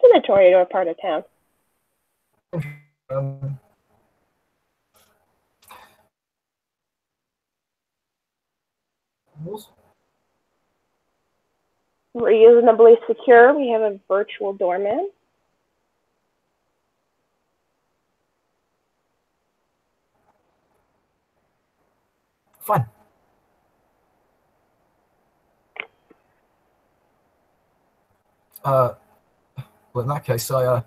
[SPEAKER 4] It's in the Toreador part of town. Reasonably secure. We have a virtual doorman.
[SPEAKER 5] Fine. Well, in that case, I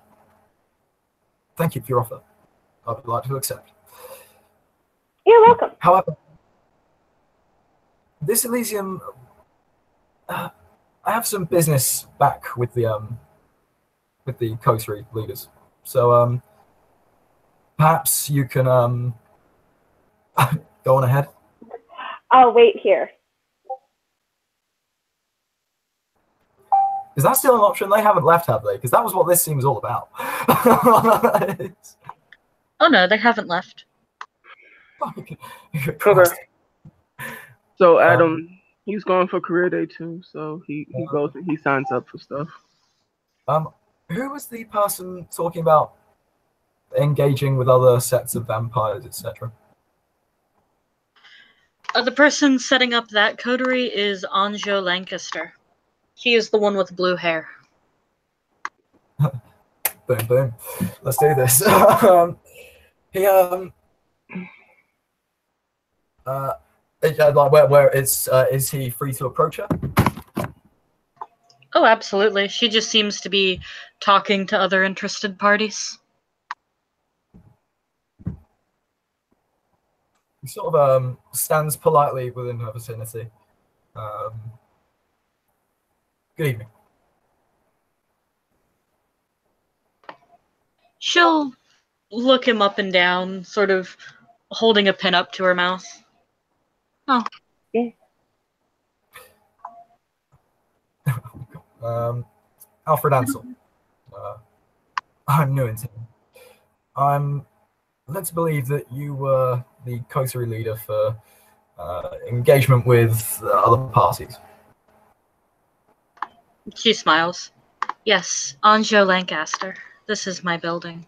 [SPEAKER 5] thank you for your offer. I would like to accept.
[SPEAKER 4] You're welcome.
[SPEAKER 5] However, this Elysium, I have some business back with the coterie leaders. So perhaps you can go on ahead.
[SPEAKER 4] I'll wait here.
[SPEAKER 5] Is that still an option? They haven't left, have they? Because that was what this scene was all about.
[SPEAKER 1] Oh no, they haven't left.
[SPEAKER 3] Okay. So Adam, he's going for career day too. So he goes and he signs up for stuff.
[SPEAKER 5] Who was the person talking about engaging with other sets of vampires, etc.?
[SPEAKER 1] The person setting up that coterie is Anjo Lancaster. He is the one with blue hair.
[SPEAKER 5] Boom, boom. Let's do this. Where is he free to approach her?
[SPEAKER 1] Oh, absolutely. She just seems to be talking to other interested parties.
[SPEAKER 5] He sort of stands politely within her vicinity. Good evening.
[SPEAKER 1] She'll look him up and down, sort of holding a pin up to her mouth. Oh.
[SPEAKER 4] Yeah.
[SPEAKER 5] Alfred Ansel. I'm new in town. I'm led to believe that you were the coterie leader for engagement with other parties.
[SPEAKER 1] She smiles. Yes, Anjo Lancaster. This is my building.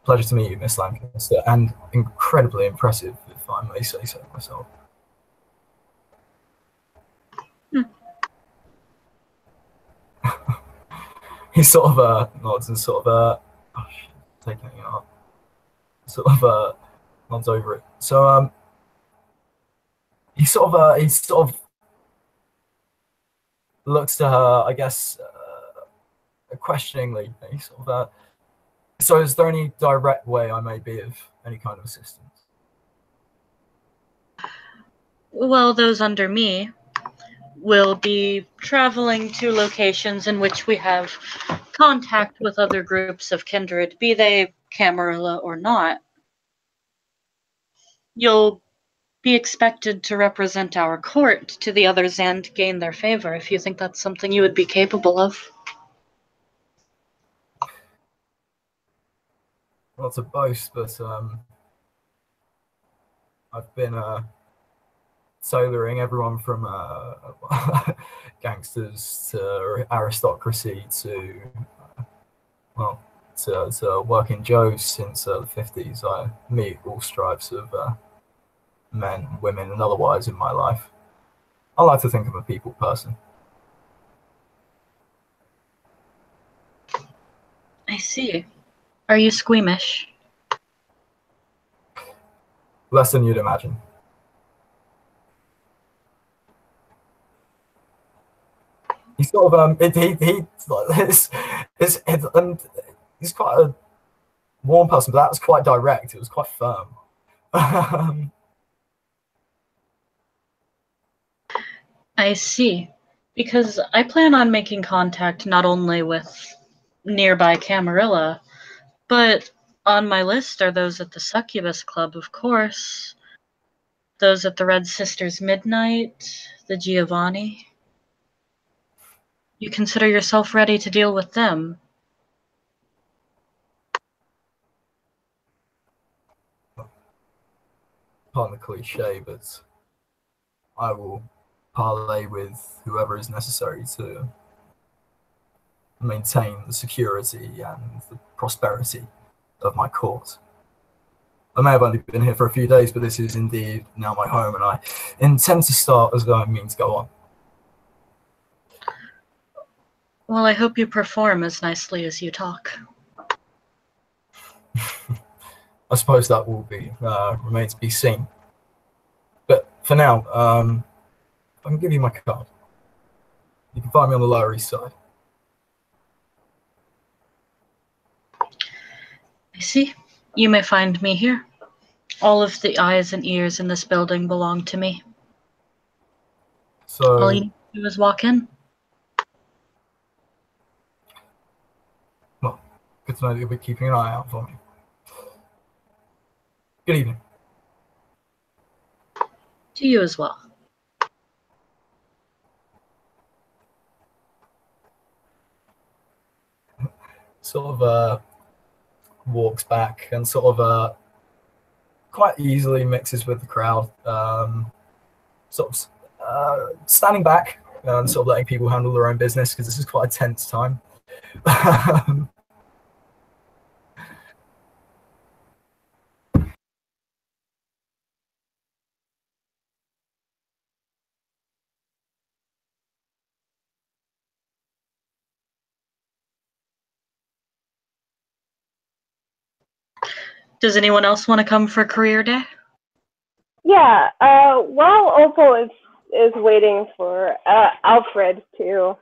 [SPEAKER 5] Pleasure to meet you, Miss Lancaster, and incredibly impressive, if I may say so myself. He sort of nods and sort of taking it out. Sort of nods over it. So he sort of looks to her, I guess, questioningly, sort of. So, is there any direct way I may be of any kind of assistance?
[SPEAKER 1] Well, those under me will be traveling to locations in which we have contact with other groups of kindred, be they Camarilla or not. You'll be expected to represent our court to the others and gain their favor if you think that's something you would be capable of.
[SPEAKER 5] Not to boast, but I've been soloing everyone from gangsters to aristocracy to to working Joes since the 50s. I meet all stripes of men, women, and otherwise in my life. I like to think I'm a people person.
[SPEAKER 1] I see. Are you squeamish?
[SPEAKER 5] Less than you'd imagine. He's sort of he's quite a warm person, but that was quite direct. It was quite firm.
[SPEAKER 1] I see. Because I plan on making contact not only with nearby Camarilla, but on my list are those at the Succubus Club, of course, those at the Red Sisters Midnight, the Giovanni. You consider yourself ready to deal with them?
[SPEAKER 5] Pardon the cliche, but I will parlay with whoever is necessary to maintain the security and the prosperity of my court. I may have only been here for a few days, but this is indeed now my home, and I intend to start as though I mean to go on.
[SPEAKER 1] Well, I hope you perform as nicely as you talk.
[SPEAKER 5] I suppose that will be remains to be seen. But for now, I can give you my card. You can find me on the Lower East Side.
[SPEAKER 1] I see. You may find me here. All of the eyes and ears in this building belong to me.
[SPEAKER 5] So
[SPEAKER 1] all you need to do is walk in.
[SPEAKER 5] Well, good to know that you'll be keeping an eye out for me. Good evening.
[SPEAKER 1] To you as well.
[SPEAKER 5] Sort of walks back and sort of quite easily mixes with the crowd. Sort of standing back and sort of letting people handle their own business because this is quite a tense time.
[SPEAKER 1] Does anyone else want to come for career day?
[SPEAKER 4] Yeah, while Opal is waiting for Alfred to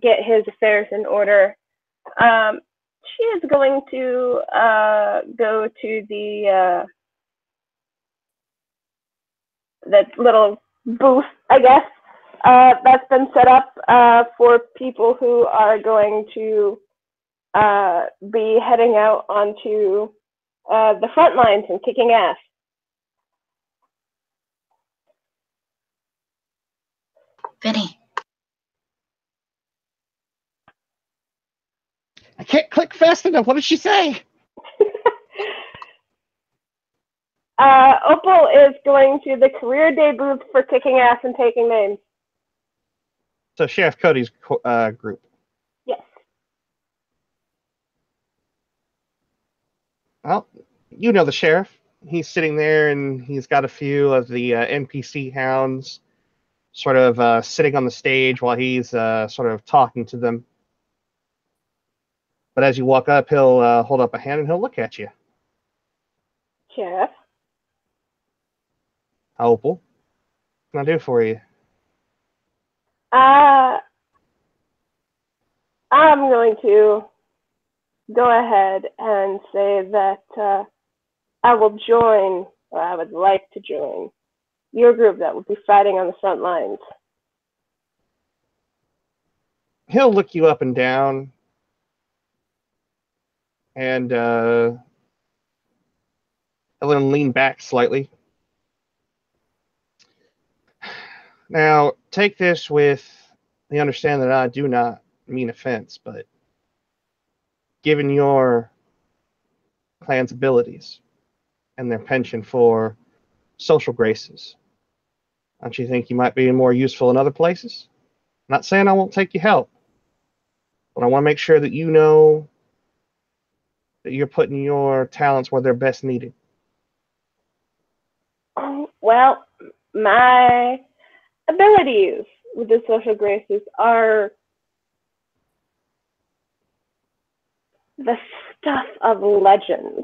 [SPEAKER 4] get his affairs in order, she is going to go to the that little booth, I guess, that's been set up for people who are going to be heading out onto the front lines and kicking ass.
[SPEAKER 1] Vinny.
[SPEAKER 6] I can't click fast enough. What did she say?
[SPEAKER 4] Opal is going to the career day booth for kicking ass and taking names.
[SPEAKER 6] So Sheriff Cody's group.
[SPEAKER 4] Yes.
[SPEAKER 6] Well, you know the sheriff. He's sitting there and he's got a few of the NPC hounds sort of sitting on the stage while he's sort of talking to them. But as you walk up, he'll hold up a hand and he'll look at you.
[SPEAKER 4] Sheriff.
[SPEAKER 6] Opal, what can I do for you?
[SPEAKER 4] I'm going to go ahead and say that I will join, or I would like to join, your group that will be fighting on the front lines.
[SPEAKER 6] He'll look you up and down, and he'll then lean back slightly. Now, take this with the understanding that I do not mean offense, but given your clan's abilities and their penchant for social graces, don't you think you might be more useful in other places? I'm not saying I won't take your help, but I want to make sure that you know that you're putting your talents where they're best needed.
[SPEAKER 4] Well, my abilities with the social graces are the stuff of legend.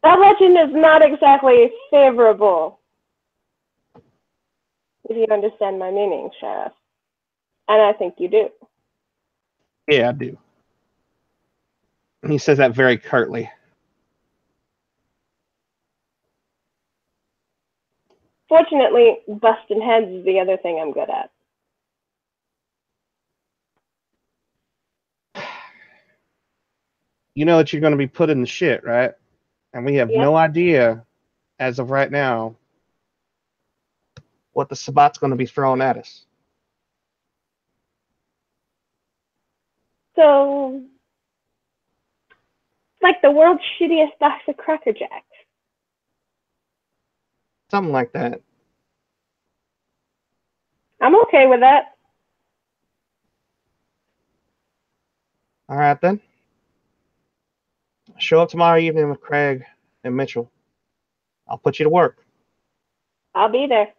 [SPEAKER 4] That legend is not exactly favorable, if you understand my meaning, Sheriff. And I think you do.
[SPEAKER 6] Yeah, I do. He says that very curtly.
[SPEAKER 4] Fortunately, busting heads is the other thing I'm good at.
[SPEAKER 6] You know that you're going to be put in the shit, right? And we have no idea, as of right now, what the Sabbat's going to be throwing at us.
[SPEAKER 4] So, it's like the world's shittiest box of Cracker Jacks.
[SPEAKER 6] Something like that.
[SPEAKER 4] I'm okay with that.
[SPEAKER 6] All right, then. Show up tomorrow evening with Craig and Mitchell. I'll put you to work.
[SPEAKER 4] I'll be there.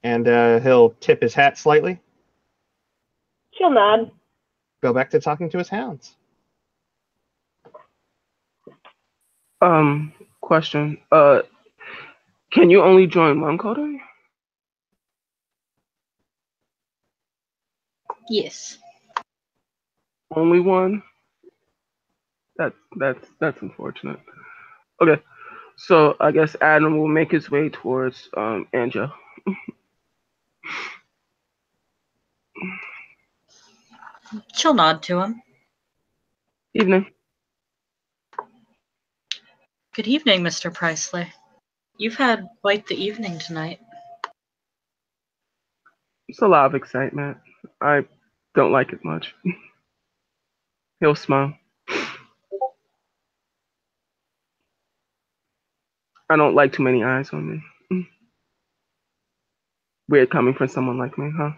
[SPEAKER 6] And he'll tip his hat slightly.
[SPEAKER 4] She'll nod.
[SPEAKER 6] Go back to talking to his hounds.
[SPEAKER 3] Question. Can you only join one coterie?
[SPEAKER 1] Yes.
[SPEAKER 3] Only one? That's unfortunate. Okay. So I guess Adam will make his way towards Angel.
[SPEAKER 1] She'll nod to him.
[SPEAKER 3] Evening.
[SPEAKER 1] Good evening, Mr. Priestley. You've had quite the evening tonight.
[SPEAKER 3] It's a lot of excitement. I don't like it much. He'll smile. I don't like too many eyes on me. Weird coming from someone like me, huh?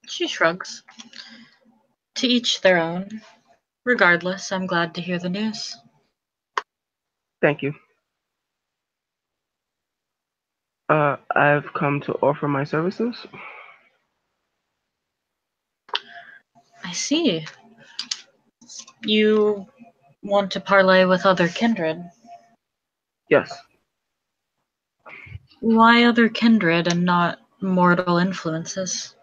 [SPEAKER 1] She shrugs. To each their own. Regardless, I'm glad to hear the news.
[SPEAKER 3] Thank you. I've come to offer my services.
[SPEAKER 1] I see. You want to parlay with other kindred?
[SPEAKER 3] Yes.
[SPEAKER 1] Why other kindred and not mortal influences?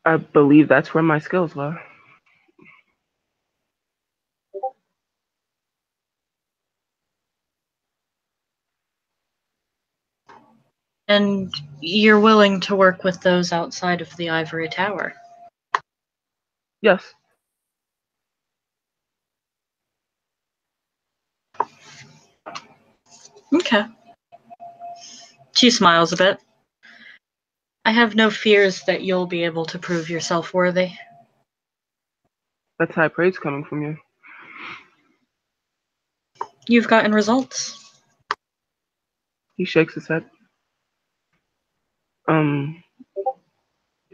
[SPEAKER 3] I believe that's where my skills lie.
[SPEAKER 1] And you're willing to work with those outside of the Ivory Tower?
[SPEAKER 3] Yes.
[SPEAKER 1] Okay. She smiles a bit. I have no fears that you'll be able to prove yourself worthy.
[SPEAKER 3] That's high praise coming from you.
[SPEAKER 1] You've gotten results.
[SPEAKER 3] He shakes his head.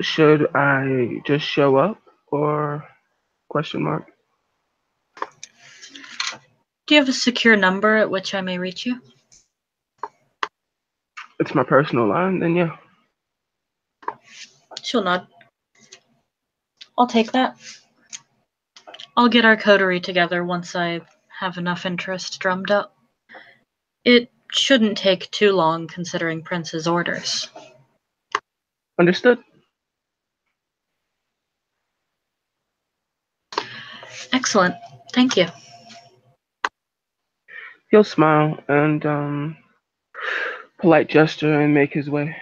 [SPEAKER 3] Should I just show up or question mark?
[SPEAKER 1] Do you have a secure number at which I may reach you?
[SPEAKER 3] It's my personal line, then yeah.
[SPEAKER 1] She'll nod. I'll take that. I'll get our coterie together once I have enough interest drummed up. It shouldn't take too long considering Prince's orders.
[SPEAKER 3] Understood.
[SPEAKER 1] Excellent. Thank you.
[SPEAKER 3] He'll smile and polite gesture and make his way.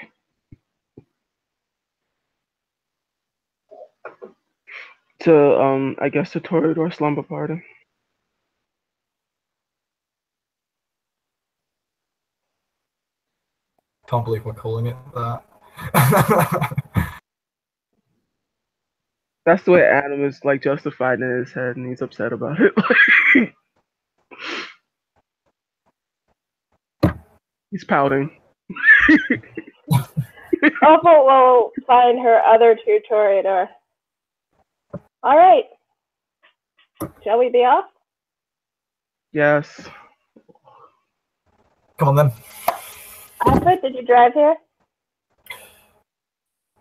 [SPEAKER 3] To I guess the Toreador slumber party.
[SPEAKER 5] Can't believe we're calling it that.
[SPEAKER 3] That's the way Adam is like justified in his head, and he's upset about it. He's pouting.
[SPEAKER 4] Opal will find her other two Toreador. All right. Shall we be off?
[SPEAKER 3] Yes.
[SPEAKER 5] Come on then.
[SPEAKER 4] Alfred, did you drive here?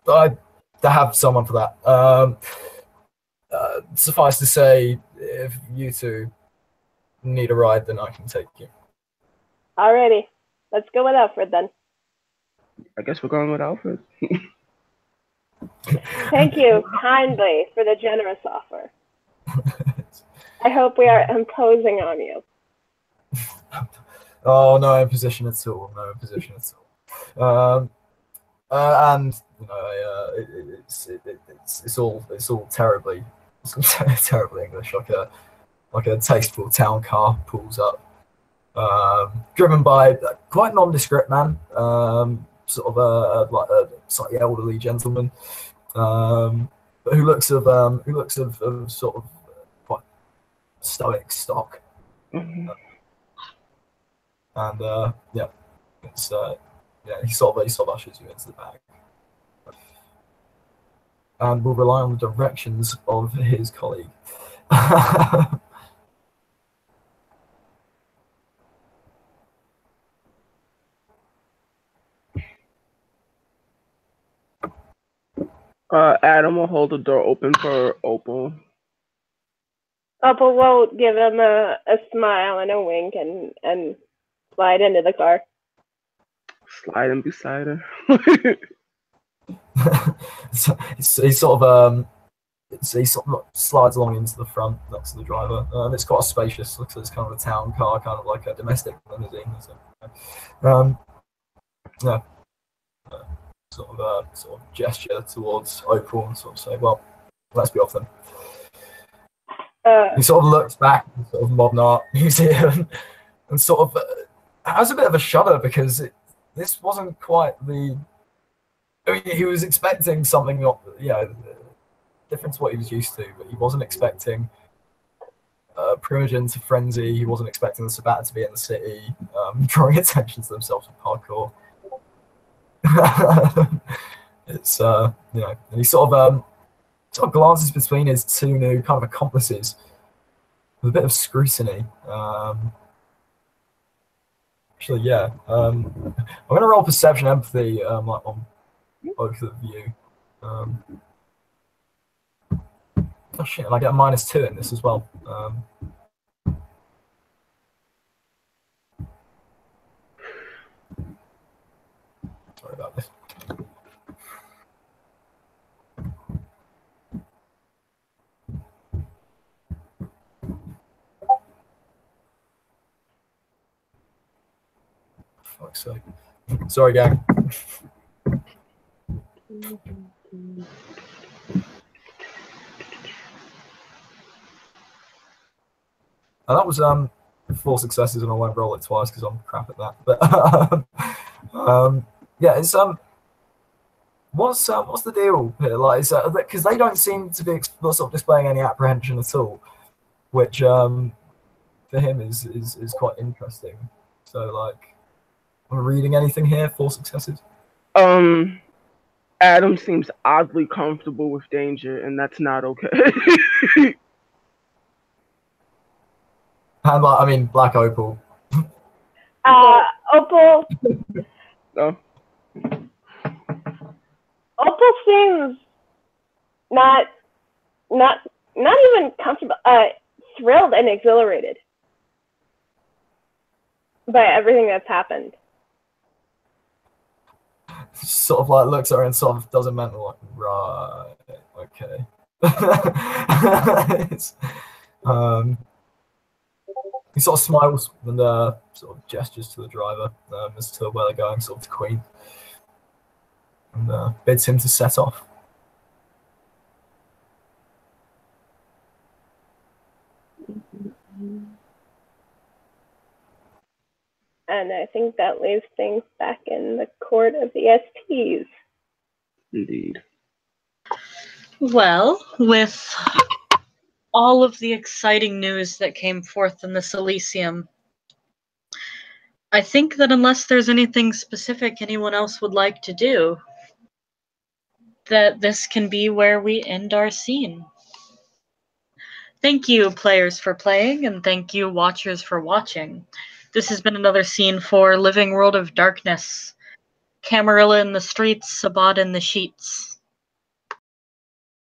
[SPEAKER 5] I have someone for that. Suffice to say, if you two need a ride, then I can take you.
[SPEAKER 4] Alrighty. Let's go with Alfred then.
[SPEAKER 3] I guess we're going with Alfred.
[SPEAKER 4] Thank you kindly for the generous offer. I hope we are imposing on you.
[SPEAKER 5] Oh, no imposition at all. No imposition at all. And you know, it's all terribly English. Like a tasteful town car pulls up, driven by a quite nondescript man, sort of a slightly elderly gentleman, but who looks of sort of quite stoic stock.
[SPEAKER 3] Mm-hmm.
[SPEAKER 5] And yeah, it's he sort of ushers you into the back, and will rely on the directions of his colleague.
[SPEAKER 3] Adam will hold the door open for Opal.
[SPEAKER 4] Opal will give him a smile and a wink and slide into the car.
[SPEAKER 3] Sliding beside her.
[SPEAKER 5] he sort of slides along into the front next to the driver. It's quite spacious. Looks like it's kind of a town car, kind of like a domestic limousine. Yeah. Sort of gesture towards Opal and sort of say, "Well, let's be off then." He sort of looks back at the sort of modern art museum and sort of has a bit of a shudder because this wasn't quite the. I mean, he was expecting something, different to what he was used to, but he wasn't expecting Primogen to frenzy. He wasn't expecting the Sabbat to be in the city, drawing attention to themselves with parkour. It's and he sort of glances between his two new kind of accomplices with a bit of scrutiny. Actually, yeah. I'm gonna roll perception empathy like on both of you. Oh shit! And I get a -2 in this as well. Sorry about this. Fuck's sake. Sorry, gang. And that was 4 successes, and I won't roll it twice because I'm crap at that. But yeah, it's what's the deal here? Like, because they don't seem to be sort of displaying any apprehension at all, which for him is quite interesting. So, like, am I reading anything here? 4 successes.
[SPEAKER 3] Adam seems oddly comfortable with danger, and that's not okay.
[SPEAKER 5] And I mean, Black Opal.
[SPEAKER 4] Opal.
[SPEAKER 3] Oh.
[SPEAKER 4] Opal seems not not even comfortable, thrilled and exhilarated by everything that's happened.
[SPEAKER 5] Sort of like looks at her and sort of does a mental like, right, okay. He sort of smiles and sort of gestures to the driver as to where they're going, sort of to Queen, and bids him to set off.
[SPEAKER 4] And I think that leaves things back in the court of the SPs.
[SPEAKER 3] Indeed.
[SPEAKER 1] Well, with all of the exciting news that came forth in the Elysium, I think that unless there's anything specific anyone else would like to do, that this can be where we end our scene. Thank you, players, for playing, and thank you, watchers, for watching. This has been another scene for Living World of Darkness. Camarilla in the streets, Sabbat in the sheets.